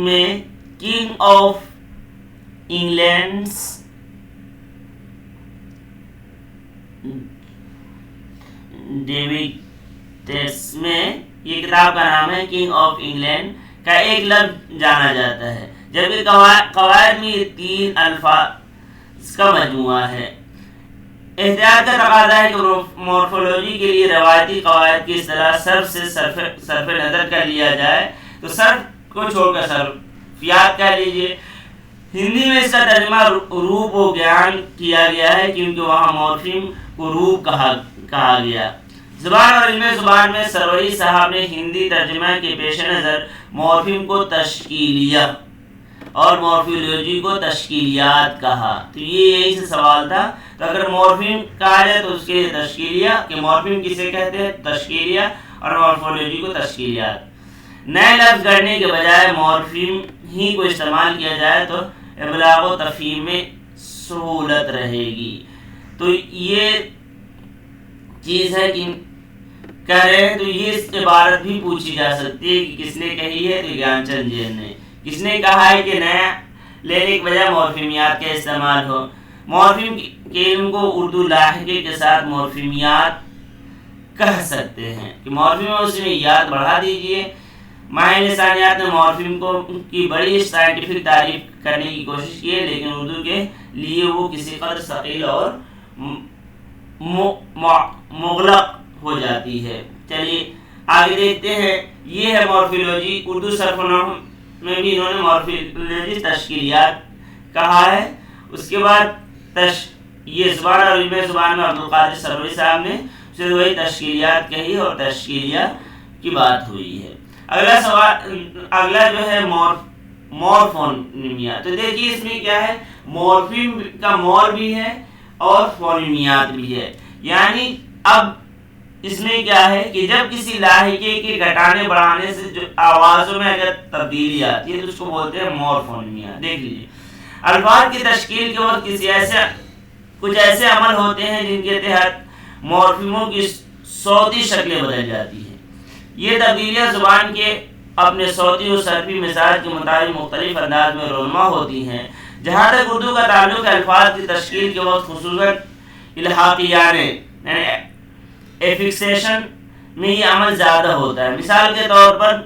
میں کنگ آف انگلینڈس ڈیوڈ میں، یہ کتاب کا نام ہے کنگ آف انگلینڈ کا ایک لفظ جانا جاتا ہے، جبکہ قواعد میں یہ 3 الفاظ کا مجموعہ ہے۔ احتیاط کا تقاضا ہے کہ مورفولوجی کے لیے روایتی قواعد کی اصطلاح صرف سے صرف نظر کر لیا جائے تو صرف کو چھوڑ کر صرفیات کہہ لیجیے۔ ہندی میں اس کا ترجمہ روپ و گیان کیا گیا ہے کیونکہ وہاں مورفیم کو روپ کہا گیا۔ زبان اور علم زبان میں سروری صاحب نے ہندی ترجمہ کے پیش نظر مورفیم کو تشکیلیہ اور مورفولوجی کو تشکیلیات کہا۔ تو یہ یہی سے سوال تھا، تو اگر مورفیم کہا جائے تو اس کے تشکیلیہ، کہ مورفیم کسے کہتے ہیں، تشکیلیہ، اور مورفولوجی کو تشکیلیات۔ نئے لفظ گڑھنے کے بجائے مورفیم ہی کو استعمال کیا جائے تو ابلاغ و تفہیم میں سہولت رہے گی۔ تو یہ چیز ہے کہ کہہ رہے ہیں، تو یہ عبارت بھی پوچھی جا سکتی ہے کہ کس نے کہی ہے، تو گیان چند جین نے۔ کس نے کہا ہے کہ نیا لینے کے بجائے مورفیمیات کا استعمال ہو؟ مورفیم کے علم کو اردو لاحقے کے ساتھ مورفیمیات کہہ سکتے ہیں کہ مورفیم اس میں یاد بڑھا دیجئے۔ ماہر لسانیات نے مورفیم کی بڑی سائنٹیفک تعریف کرنے کی کوشش کی ہے، لیکن اردو کے لیے وہ کسی قدر ثقیل اور مغلق ہو جاتی ہے۔ چلیے آگے دیکھتے ہیں۔ یہ ہے مورفولوجی۔ اردو صرف و نحو میں بھی انہوں نے مورفولوجی تشکیلیات کہا ہے۔ اس کے بعد یہ زبان اور علم زبان میں عبدالقادر سروری صاحب نے پھر وہی تشکیلیات کہی اور تشکیلیہ کی بات ہوئی ہے۔ اگلا جو ہے مورفونیمیات۔ تو دیکھیے اس میں کیا ہے، مورفیم کا مور بھی ہے اور فونیمیات بھی ہے۔ یعنی اب اس میں کیا ہے کہ جب کسی لاحقے کے گھٹانے بڑھانے سے جو آوازوں میں اگر تبدیلی آتی ہے تو اس کو بولتے ہیں مورفونیمیات۔ دیکھ لیجیے، الفاظ کی تشکیل کے وقت کچھ ایسے عمل ہوتے ہیں جن کے تحت مورفیموں کی صوتی شکلیں بدل جاتی ہیں۔ یہ تبدیلیاں زبان کے اپنے صوتی و صرفی مزاج کے مطابق مختلف انداز میں رونما ہوتی ہیں۔ جہاں تک اردو کا تعلق ہے، الفاظ کی تشکیل کے وقت خصوصاً الحاقیانے یعنی ایفکسیشن میں یہ عمل زیادہ ہوتا ہے۔ مثال کے طور پر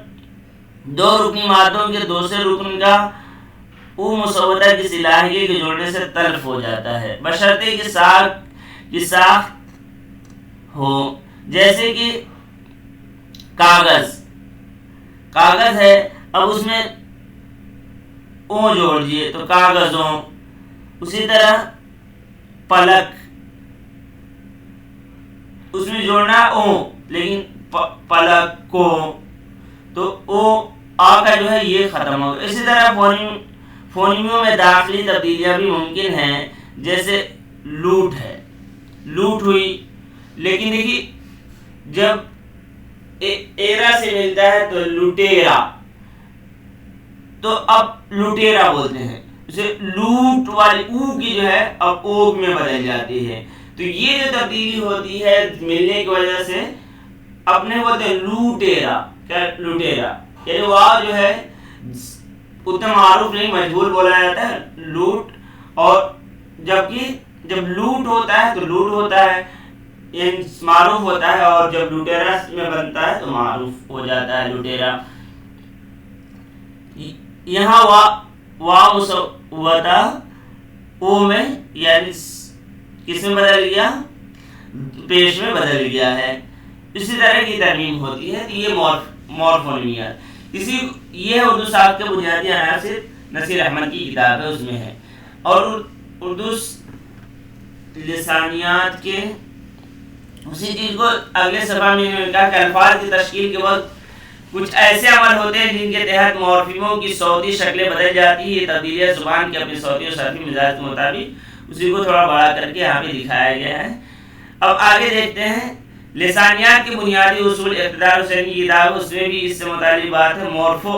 دو رکنی مادوں کے دوسرے رکن کا او مسودہ کسی لاحقے کے جوڑنے سے تلف ہو جاتا ہے، بشرطے کہ ساخت ہو، جیسے کہ کاغذ ہے، اب اس میں او جوڑ دیے تو کاغذوں۔ اسی طرح پلک، اس میں جوڑنا او لیکن پلک کو، تو او آ کا جو ہے یہ ختم ہوگا۔ اسی طرح فونیمیوں میں داخلی تبدیلیاں بھی ممکن ہیں، جیسے لوٹ ہے، لوٹ ہوئی، لیکن دیکھیے جب ایرا سے ملتا ہے تو لوٹیرا، تو اب لوٹیرا بولتے ہیں۔ اسے لوٹ والی او کی جو ہے اب اوگ میں بدل جاتی ہے۔ تو یہ جو تبدیلی ہوتی ہے ملنے کی وجہ سے اپنے بولتے ہیں لوٹیرا، کیا لوٹیرا، یعنی واو جو ہے اتنا معروف نہیں، مجبور بولا جاتا ہے لوٹ، اور جبکہ جب لوٹ ہوتا ہے تو لوٹ ہوتا ہے یعنی معروف ہوتا ہے، اور جب لوٹیرا میں بنتا ہے تو معروف ہو جاتا ہے لوٹیرا۔ یہاں واو مسودہ او میں یعنی کس میں بدل گیا، پیش میں بدل گیا ہے۔ اسی طرح کی ترمیم ہوتی ہے۔ یہ مورفونیمیات یہ اردو صاحب کے بنیادی عناصر نصیر احمد کی کتاب ہے، اس میں ہے۔ اور اردو لسانیات کے اسی چیز کو اگلے صفحہ میں کہا کہ الفاظ کی تشکیل کے وقت کچھ ایسے عمل ہوتے ہیں جن کے تحت مورفیموں کی صوتی شکلیں بدل جاتی ہیں. یہ تبدیلیاں زبان کے اپنے صوتی اور صرفی مزاج کے مطابق اسی کو تھوڑا بڑا کر کے یہاں پہ دکھایا گیا ہے. اب آگے دیکھتے ہیں لسانیات کے بنیادی اصول. اقتدار حسین کی کتاب اس میں بھی اس سے متعلق بات ہے. مورفو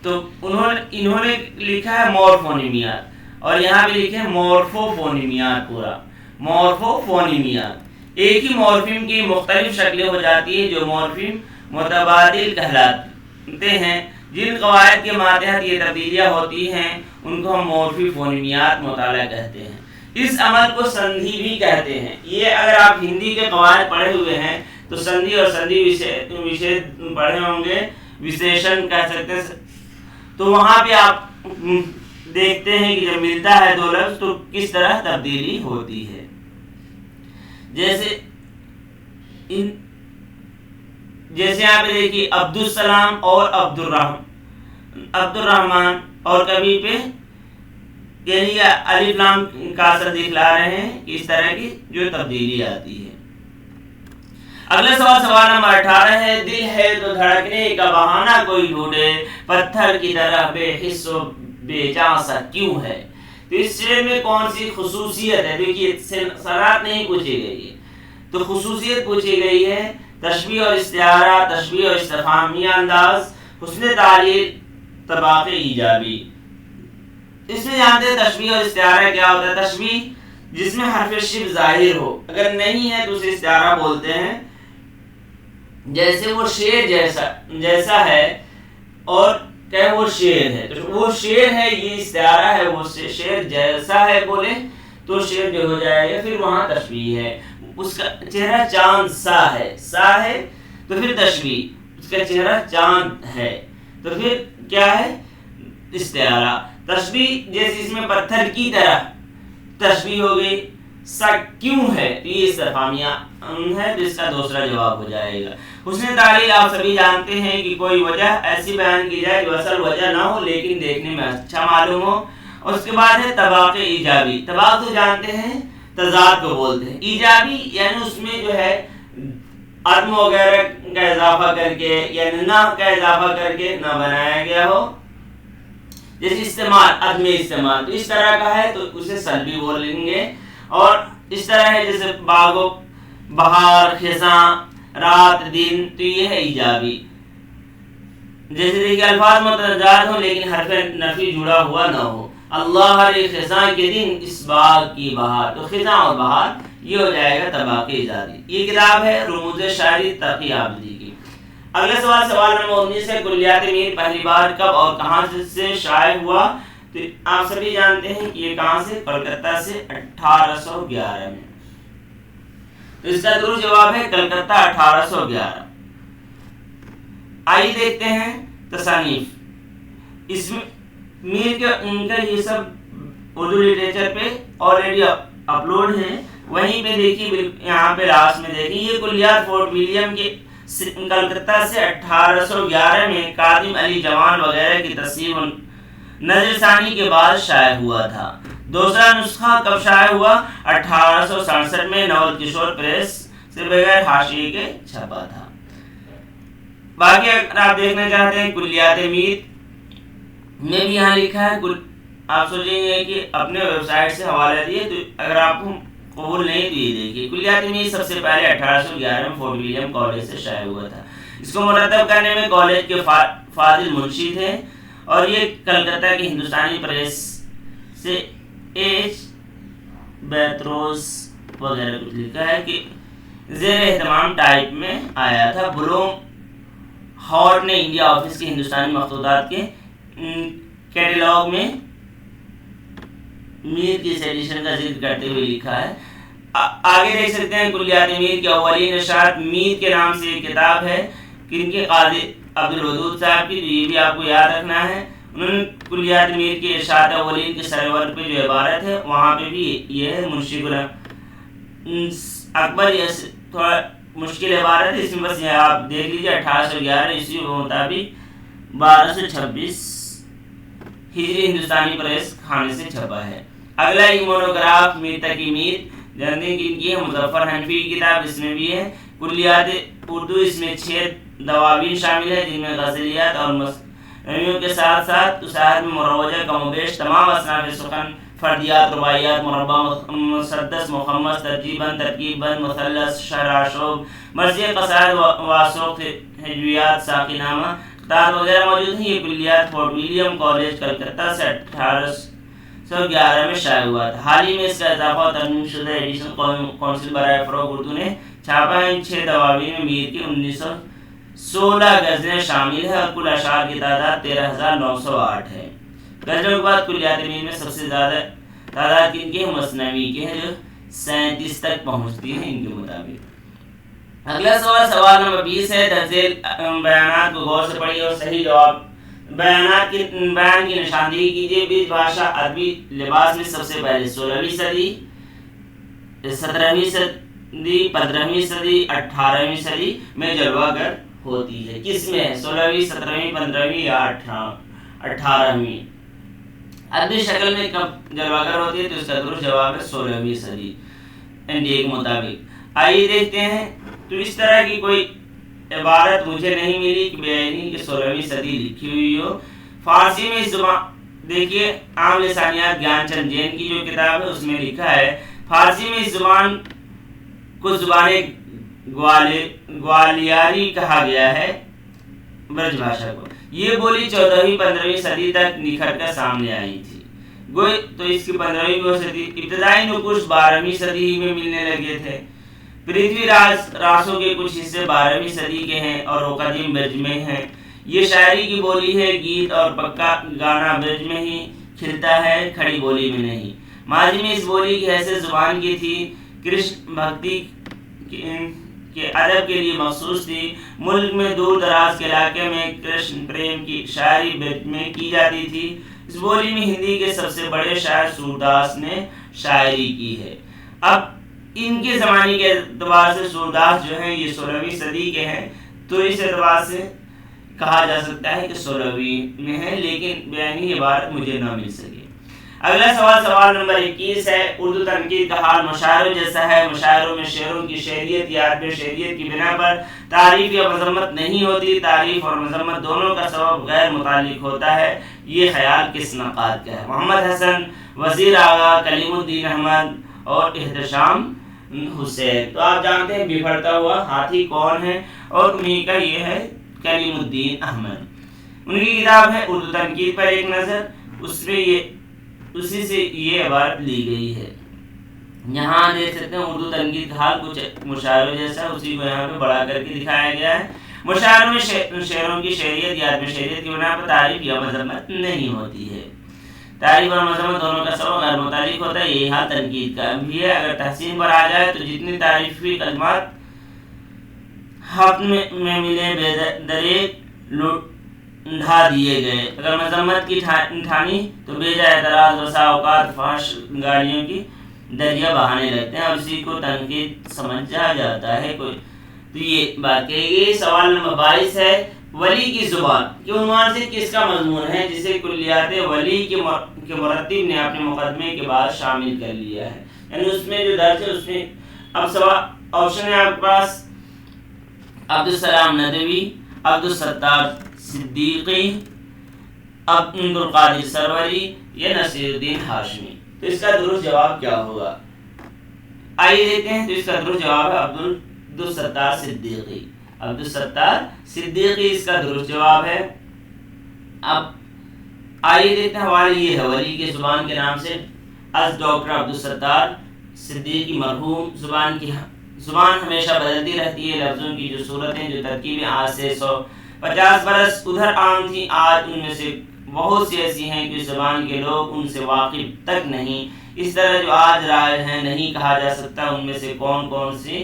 تو انہوں نے لکھا ہے مورفونیمیات اور یہاں پہ لکھے مورفو فونیمیات. پورا مورفو فونیمیات. ایک ہی مورفیم کی مختلف شکلیں ہو جاتی ہیں جو مورفیم متبادل کہلاتے ہیں. جن قواعد کے ماتحت یہ تبدیلیاں ہوتی ہیں ان کو ہم مورفی فونیمیات مطالعہ کہتے ہیں. اس عمل کو سندھی بھی کہتے ہیں. یہ اگر آپ ہندی کے قواعد پڑھے ہوئے ہیں تو سندھی اور سندھی وشے پڑھے ہوں گے, وشیشن کہہ سکتے ہیں. تو وہاں پہ آپ دیکھتے ہیں کہ جب ملتا ہے دو لفظ تو کس طرح تبدیلی ہوتی ہے. جیسے یہاں پہ دیکھیے عبد السلام اور عبد الرحمن اور کبھی پہ یعنی الف لام کاسر دکھلا رہے ہیں. اس طرح کی جو تبدیلی آتی ہے. اگلا سوال نمبر 18 ہے. دل ہے تو دھڑکنے کا بہانہ کوئی ڈھونڈے, پتھر کی طرح بے حس و بے جان سا کیوں ہے. تو اس شعر میں کون سی خصوصیت ہے؟ دیکھیے صراحت نہیں پوچھی گئی ہے تو خصوصیت پوچھی گئی ہے. تشبیہ اور استعارہ, تشبیہ اور استفہامیہ انداز, حسن تعلیل, طباق ایجابی. اس میں جانتے ہیں تشبیہ اور استعارہ کیا ہوتا ہے. تشبیہ جس میں حرف شبہ ظاہر ہو, اگر نہیں ہے تو اسے استعارہ بولتے ہیں. جیسے وہ شیر جیسا ہے اور کہ وہ شیر ہے, تو وہ شیر ہے یہ استعارہ ہے. وہ شیر جیسا ہے بولے تو شیر جو ہو جائے گا. پھر وہاں تشبیہ ہے. اس کا چہرہ چاند سا ہے تو پھر تشبیہ. اس کا چہرہ چاند ہے تو پھر کیا ہے؟ استعارہ. تشبیہ جیسے اس میں پتھر کی طرح تشبیہ ہو گئی. سا کیوں ہے تو یہ استفہامیہ ہے, تو اس کا دوسرا جواب ہو جائے گا. حسن تعلیل آپ سبھی جانتے ہیں کہ کوئی وجہ ایسی بیان کی جائے جو اصل وجہ نہ ہو لیکن دیکھنے میں اچھا معلوم ہو. اور اس کے بعد ہے طباق ایجابی. طباق تو جانتے ہیں تضاد کو بولتے ہیں. ایجابی یعنی اس میں جو ہے عدم وغیرہ کا اضافہ کر کے یعنی نہ کا اضافہ کر کے نہ بنایا گیا ہو. جیسے استعمال, عدم استعمال تو اس طرح کا ہے تو اسے سلبی بولیں گے. اور اس طرح ہے جیسے باغ و بہار, خزاں, رات, دن, تو یہ ہے ایجابی. جیسے دیکھیے الفاظ متضاد ہوں لیکن حرف نفی جڑا ہوا نہ ہو. اللہ ہر خزاں کے دن اس باغ کی بہار, تو خزاں اور بہار یہ ہو جائے گا طباق ایجابی. یہ کتاب ہے رموز شاعری تقی عابدی کی. اگلا سوال نمبر 19 ہے. کلیات میر پہلی بار کب اور کہاں سے شائع ہوا؟ تو آپ سبھی جانتے ہیں کہ یہ کہاں سے؟ کلکتہ سے 1811 میں. تو اس کا درست جواب ہے کلکتہ 1811. آئیے دیکھتے ہیں تصانیف. اس میں میر کے ان کا یہ سب اردو لٹریچر پہ آلریڈی اپلوڈ ہے. وہیں پہ دیکھیے یہاں پہ لاسٹ میں دیکھیے یہ کلیات فورٹ ولیم کے کلکتہ سے 1811 میں کاظم علی جوان وغیرہ کی تصحیح نظر ثانی کے بعد شائع ہوا تھا. دوسرا نسخہ کب شائع ہوا؟ 1867 میں نول کشور پریس سے بغیر حاشیے کے چھپا تھا. باقی اگر آپ دیکھنا چاہتے ہیں کلیات میر میں بھی یہاں لکھا ہے. آپ سوچیں گے کہ اپنے ویب سائٹ سے حوالہ دیے, تو اگر آپ کو قبول نہیں تو یہ دیکھیے کلیات میر سب سے پہلے 1811 میں فورٹ ولیم کالج سے شائع ہوا تھا. اس کو مرتب کرنے میں کالج کے فاضل منشی تھے اور یہ کلکتہ کی ہندوستانی پریس سے ایچ بیتروس وغیرہ کچھ لکھا ہے کہ زیر اہتمام ٹائپ میں آیا تھا. بلوم ہارٹ نے انڈیا آفس کے ہندوستانی مخطوطات کے کیٹلاگ میں میر کی اس ایڈیشن کا ذکر کرتے ہوئے لکھا ہے. آگے دیکھ سکتے ہیں کلیات میر کے اولین اشاعت میر کے نام سے ایک کتاب ہے کن کے قاضی عبدالودود صاحب کی. تو یہ بھی آپ کو یاد رکھنا ہے. انہوں نے کلیات میر کے اشاعت اولین کے سرور پہ جو عبارت ہے وہاں پہ بھی یہ ہے منشی غلام اکبر. یہ تھوڑا مشکل عبارت ہے, اس میں بس یہ آپ دیکھ لیجیے 1811 عیسوی کے مطابق 1226 ہجری ہندوستانی پریس خانے سے چھپا ہے. اگلا ایک مونوگراف میر تقی میر جانتے ہیں کہ ان کی ہے مظفر حنفی کی کتاب. اس میں بھی ہے کلیات اردو. اس میں 6 دواوین شامل ہے جن میں غزلیات اور نویوں کے ساتھ ساتھ اشاعت میں مروجہ کم و بیش تمام اصناف سخن، فردیات، رباعیات، مربع، مسدس، مخمس، ترجیب بند، ترکیب بند، مثلث، شرح، شعب، مرثیہ، قصائد، واسوق، ہجویات، ساقی نامہ، قطعات وغیرہ موجود ہیں۔ یہ کلیات فورٹ ولیم کالج کلکتہ سے 1811 میں شائع ہوا تھا۔ حال ہی میں اس کا اضافہ اور ترمیم شدہ ایڈیشن کونسل برائے فروغ اردو نے چھاپا ہے۔ ان 6 دواوین میں میر کی 1916 غزلیں شامل ہیں اور کل اشعار کی تعداد 13,908 ہے۔ غزلوں کے بعد کلیات میر میں سب سے زیادہ تعداد کن کی ہے؟ مثنوی کی ہے، جو 37 تک پہنچتی ہے ان کے مطابق۔ اگلا سوال نمبر 20 ہے۔ درجیل بیانات کو غور سے پڑھیے اور صحیح جواب بیان کی نشاندہی کیجیے۔ برج بھاشا عربی لباس میں سب سے پہلے 16ویں صدی، 17ویں صدی، 15ویں صدی، 18ویں صدی میں جلوہ گر ہوتی ہے۔ کس میں ہے؟ 16ویں، 17ویں، 15ویں یا 18ویں؟ عربی شکل میں کب جلوہ گر ہوتی ہے؟ تو اس کا درست جواب ہے 16ویں صدی این ڈی اے کے مطابق۔ آئیے دیکھتے ہیں۔ تو اس طرح کی کوئی عبارت مجھے نہیں ملی کہ بیانی کہ 16ویں صدی لکھی ہوئی ہو۔ فارسی میں اس زبان دیکھیے، عام لسانیات گیان چند جین کی جو کتاب ہے اس میں لکھا ہے فارسی میں اس زبان کو زبان گوالیاری کہا گیا ہے، برج بھاشا کو۔ یہ بولی 14ویں 15ویں صدی تک نکھر کر سامنے آئی تھی۔ گوئی تو اس کی 15ویں صدی ابتدائی نقوش 12ویں صدی میں ملنے لگے تھے۔ پرتھوی راسوں کے کچھ حصے 12ویں صدی کے ہیں اور وہ قدیم برج میں ہیں۔ یہ شاعری کی بولی ہے، گیت اور پکا گانا برج میں ہی کھلتا ہے، کھڑی بولی میں نہیں۔ ماضی میں اس بولی کی حیثیت زبان کی تھی، کرشن بھکتی کے ادب کے لیے مخصوص تھی۔ ملک میں دور دراز کے علاقے میں کرشن پریم کی شاعری برج میں کی جاتی تھی۔ اس بولی میں ہندی کے سب سے بڑے شاعر سورداس نے شاعری کی ہے۔ اب ان کے زمانے کے اعتبار سے سورداس جو ہیں یہ 16ویں صدی کے ہیں، تو اس اعتبار سے کہا جا سکتا ہے کہ 16ویں میں ہے، لیکن بیانی عبارت مجھے نہ مل سکے۔ اگلا سوال نمبر 21 ہے۔ اردو تنقید کا حال مشاعروں جیسا ہے۔ مشاعروں میں شعروں کی شعریت یا عدم شعریت کی بنا پر تعریف یا مذمت نہیں ہوتی۔ تعریف اور مذمت دونوں کا سبب غیر متعلق ہوتا ہے۔ یہ خیال کس نقاد کا ہے؟ محمد حسن، وزیر آغا، کلیم الدین احمد اور احتشام حسین۔ تو آپ جانتے ہیں بفرتا ہوا ہاتھی کون ہے، اور انہی کا یہ ہے کلیم الدین احمد۔ ان کی کتاب ہے اردو تنقید پر ایک نظر، اسی سے یہ عبارت لی گئی ہے۔ یہاں دیکھ سکتے ہیں اردو تنقید کا حال کچھ مشاعروں جیسا، اسی کو یہاں پہ بڑھا کر کے دکھایا گیا ہے۔ مشاعروں میں شعروں کی شعریت یا عدم شعریت کی بنا پر تعریف یا مذمت نہیں ہوتی ہے۔ تعریف اور مذمت دونوں کا سبب غیر متعلق ہوتا ہے، یہی حال تنقید کا بھی ہے۔ اگر تحسین پر آ جائے تو جتنی تعریفی کلمات حق میں ملے بے دریغ لنڈھا دیے گئے، اگر مذمت کی ٹھانی تو بے جا اعتراض بسا اوقات فحش گالیوں کی دریا بہانے لگتے ہیں اور اسی کو تنقید سمجھا جاتا ہے کوئی۔ تو یہ بات کہی گئی۔ سوال نمبر 22 ہے۔ ولی کی زبان کے عنوان سے کس کا مضمون ہے جسے کلیات ولی کے مرتب نے اپنے مقدمے کے بعد شامل کر لیا ہے؟ یعنی اس میں جو درج ہے اس میں اب سوال آپشن ہے آپ کے پاس عبدالسلام ندوی، عبدالستار صدیقی، عبدالقادر سروری یا نصیر الدین ہاشمی۔ تو اس کا درست جواب کیا ہوگا؟ آئیے دیکھتے ہیں۔ تو اس کا درست جواب ہے عبدالستار صدیقی۔ عبدالستار صدیقی اس کا درست جواب ہے۔ اب آئیے دیکھتے ہیں حوالے یہ ہے ولی کے زبان کے نام سے از ڈاکٹر عبدالستار صدیقی مرحوم۔ زبان ہمیشہ بدلتی رہتی ہے، لفظوں کی جو صورتیں جو ترکیبیں آج سے 150 برس ادھر عام تھیں، آج ان میں سے بہت سی ایسی ہیں کہ زبان کے لوگ ان سے واقف تک نہیں۔ اس طرح جو آج رائج ہیں نہیں کہا جا سکتا ان میں سے کون کون سی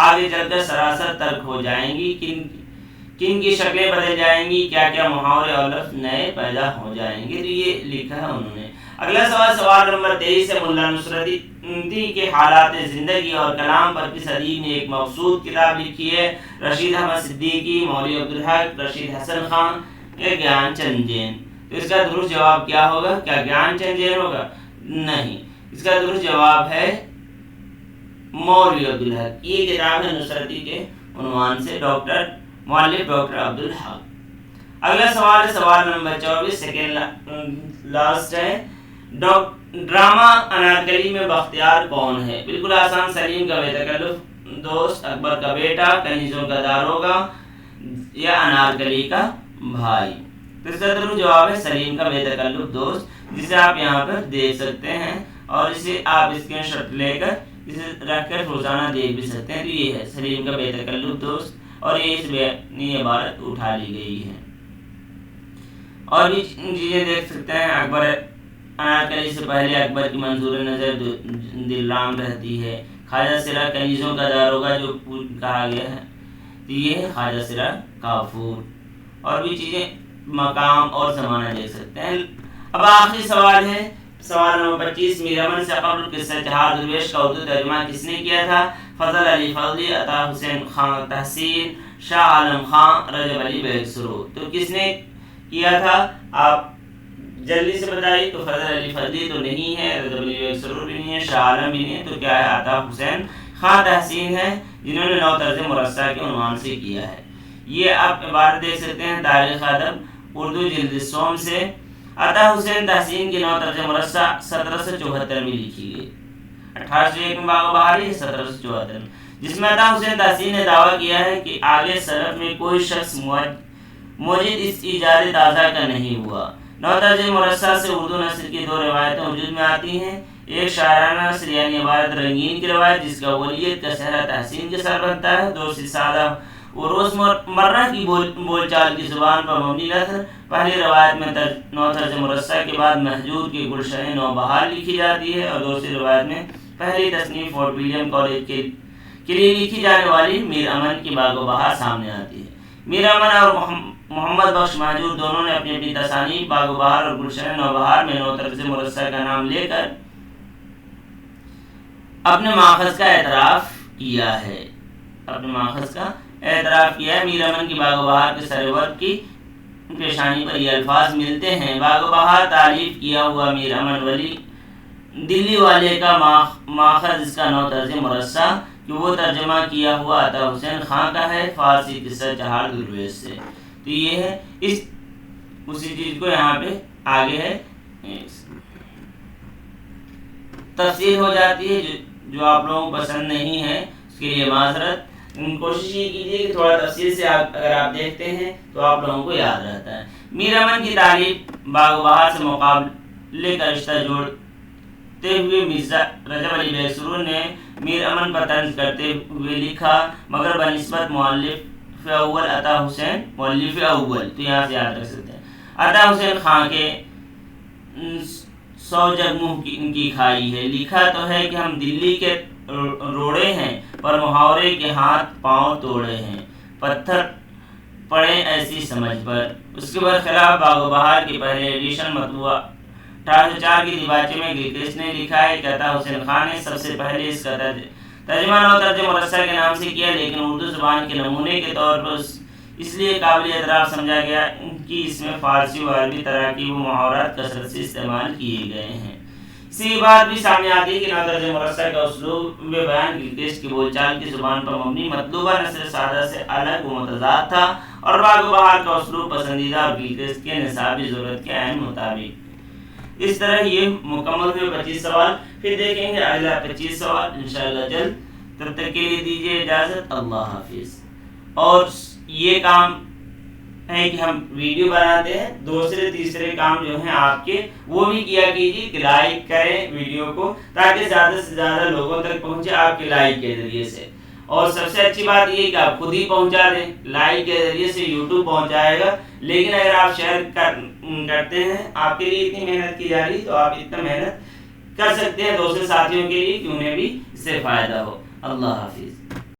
آگے چل کر سراسر ترک ہو جائیں گی، کن کی شکلیں بدل جائیں گی، کیا کیا محاورے اور لفظ نئے پیدا ہو جائیں گے۔ تو یہ لکھا ہے انہوں نے۔ اگلا سوال نمبر 23 ہے۔ ملا نصرالدین کے حالات زندگی اور کلام پر کس ادیب نے ایک مقصود کتاب لکھی ہے؟ رشید احمد صدیقی، مولوی عبدالحق، رشید حسن خان یا گیان چند جین؟ تو اس کا درست جواب کیا ہوگا؟ کیا گیان چند جین ہوگا؟ نہیں، اس کا درست جواب ہے مولوی عبدالحق۔ یہ کتاب ہے نصرتی کے عنوان سے ڈاکٹر مؤلف ڈاکٹر عبدالحق۔ اگلا سوال ہے سوال نمبر 24، سیکنڈ لاسٹ ہے، ڈرامہ انارکلی میں بختیار کون ہے؟ بالکل آسان، سلیم کا بے تکلف دوست، اکبر کا بیٹا، کنیزوں کا داروغہ یا انارکلی کا بھائی؟ تو اس کا درست جواب ہے سلیم کا بے تکلف دوست، جسے آپ یہاں پر دیکھ سکتے ہیں اور اسے آپ اسکرین شاٹ لے کر اسے رکھ کر روزانہ دیکھ بھی سکتے ہیں۔ تو یہ ہے سلیم کا بے تکلف دوست، اور یہ اس بیانی عبارت اٹھا لی گئی ہے۔ اور بھی چیزیں دیکھ سکتے ہیں، اکبر انارکلی سے پہلے اکبر کی منظور نظر دلرام رہتی ہے، خواجہ سرا کنیزوں کا داروغہ جو کہا گیا ہے، تو یہ ہے خواجہ سرا کافور۔ اور بھی چیزیں مقام اور زمانہ دیکھ سکتے ہیں۔ اب آخری سوال ہے سوال نمبر 25، میر امن سے قبل قصہ چہار درویش کا اردو ترجمہ کس نے کیا تھا؟ فضل علی فضلی، عطا حسین خان تحسین، شاہ عالم خان، رجب علی بیگ سرور۔ تو کس نے کیا تھا؟ آپ جلدی سے بتائیے۔ تو فضل علی فضلی تو نہیں ہے، رجب علی بیگ سرور بھی نہیں ہے، شاہ عالم بھی نہیں ہے، تو کیا ہے؟ عطا حسین خان تحسین ہے، جنہوں نے نو طرز مرصع کے عنوان سے کیا ہے۔ یہ آپ عبارت دیکھ سکتے ہیں تاریخ ادب اردو جلد سوم سے۔ عطا حسین تحسین کی نو طرز مرصع 1774 میں لکھی گئی، 1801 میں باغ و بہاری، 1774 میں، جس میں عطا حسین تحسین نے دعویٰ کیا ہے کہ آگے سلف میں کوئی شخص موجد اس ایجاد تازہ کا نہیں ہوا۔ نو طرز مرصع سے اردو نثر کی دو روایتیں وجود میں آتی ہیں، ایک شاعرانہ نثر یعنی عبارت رنگین کی روایت جس کا اولیت کا صحرا تحسین کے سر بنتا ہے، دوسری سادہ و روز مرہ کی بول چال کی زبان پر مبنی نثر۔ پہلی روایت میں نو طرز مرصع کے بعد مہجور کی گلشن نوبہار لکھی جاتی ہے، اور دوسری روایت میں پہلی تصنیف فورٹ ولیم کالج کے لیے لکھی جانے والی میر امن کی باغ و بہار سامنے آتی ہے۔ میر امن اور محمد بخش مہجور دونوں نے اپنی اپنی تصانیف باغ و بہار اور گلشن نوبہار میں نو طرز مرصع کا نام لے کر اپنے ماخذ کا اعتراف کیا ہے، میر امن کی باغ و بہار کے سرورق کی پیشانی پر یہ الفاظ ملتے ہیں: باغ و بہار تعریف کیا ہوا میر امن ولی دلی والے کا ماخذ اس کا نو طرز مرصع کہ وہ ترجمہ کیا ہوا عطا حسین خان کا ہے فارسی قصہ چہار درویش سے۔ تو یہ ہے اسی چیز کو یہاں پہ آگے ہے تفسیر ہو جاتی ہے، جو آپ لوگوں کو پسند نہیں ہے اس کے لیے معذرت۔ کوشش یہ کیجیے کہ تھوڑا تفصیل سے اگر آپ دیکھتے ہیں تو آپ لوگوں کو یاد رہتا ہے۔ میر امن کی تعریف باغ و بہار سے مقابلے کا رشتہ جوڑتے ہوئے مرزا رجب علی بیگ سرور نے میر امن پر طنز کرتے ہوئے لکھا، مگر بنسبت مؤلف اول عطا حسین مؤلف اول، تو یہاں سے یاد رکھ سکتے ہیں، عطا حسین خان کے 100 جگ منہ کی کھائی ہے۔ لکھا تو ہے کہ ہم دلی کے روڑے ہیں پر محاورے کے ہاتھ پاؤں توڑے ہیں، پتھر پڑے ایسی سمجھ پر۔ اس کے برخلاف باغ و بہار کی پہلے ایڈیشن مطبوعہ 1804 کی دیباچے میں گلکرسٹ نے لکھا ہے کہ عطا حسین خان نے سب سے پہلے اس کا ترجمہ نو طرز مرصع کے نام سے کیا، لیکن اردو زبان کے نمونے کے طور پر اس لیے قابل اعتراف سمجھا گیا کہ اس میں فارسی و عربی تراکیب و محاورات کثرت سے استعمال کیے گئے ہیں۔ اسی بات بھی سامنے آتی ہے کہ نو طرز مرصع کا اسلوب بیان گلکرسٹ کی بول چال کی زبان پر مبنی مطلوبہ نثر سادہ سے الگ و متضاد تھا، اور باغ و بہار کا اسلوب پسندیدہ اور گلکرسٹ کے نصابی ضرورت کے عین مطابق۔ اس طرح یہ مکمل ہوئے 25 سوال، پھر دیکھیں گے اگلا 25 سوال انشاءاللہ جلد۔ تب تک کے لیے دیجیے اجازت، اللہ حافظ۔ اور یہ کام ہے کہ ہم ویڈیو بناتے ہیں، دوسرے تیسرے کام جو ہیں آپ کے وہ بھی کیا کیجیے کہ لائک کریں ویڈیو کو، تاکہ زیادہ سے زیادہ لوگوں تک پہنچے آپ کے لائک کے ذریعے سے۔ اور سب سے اچھی بات یہ کہ آپ خود ہی پہنچا دیں، لائک کے ذریعے سے یوٹیوب پہنچائے گا، لیکن اگر آپ شیئر کرتے ہیں، آپ کے لیے اتنی محنت کی جا رہی تو آپ اتنا محنت کر سکتے ہیں دوسرے ساتھیوں کے لیے کہ انہیں بھی اس سے فائدہ ہو۔ اللہ حافظ۔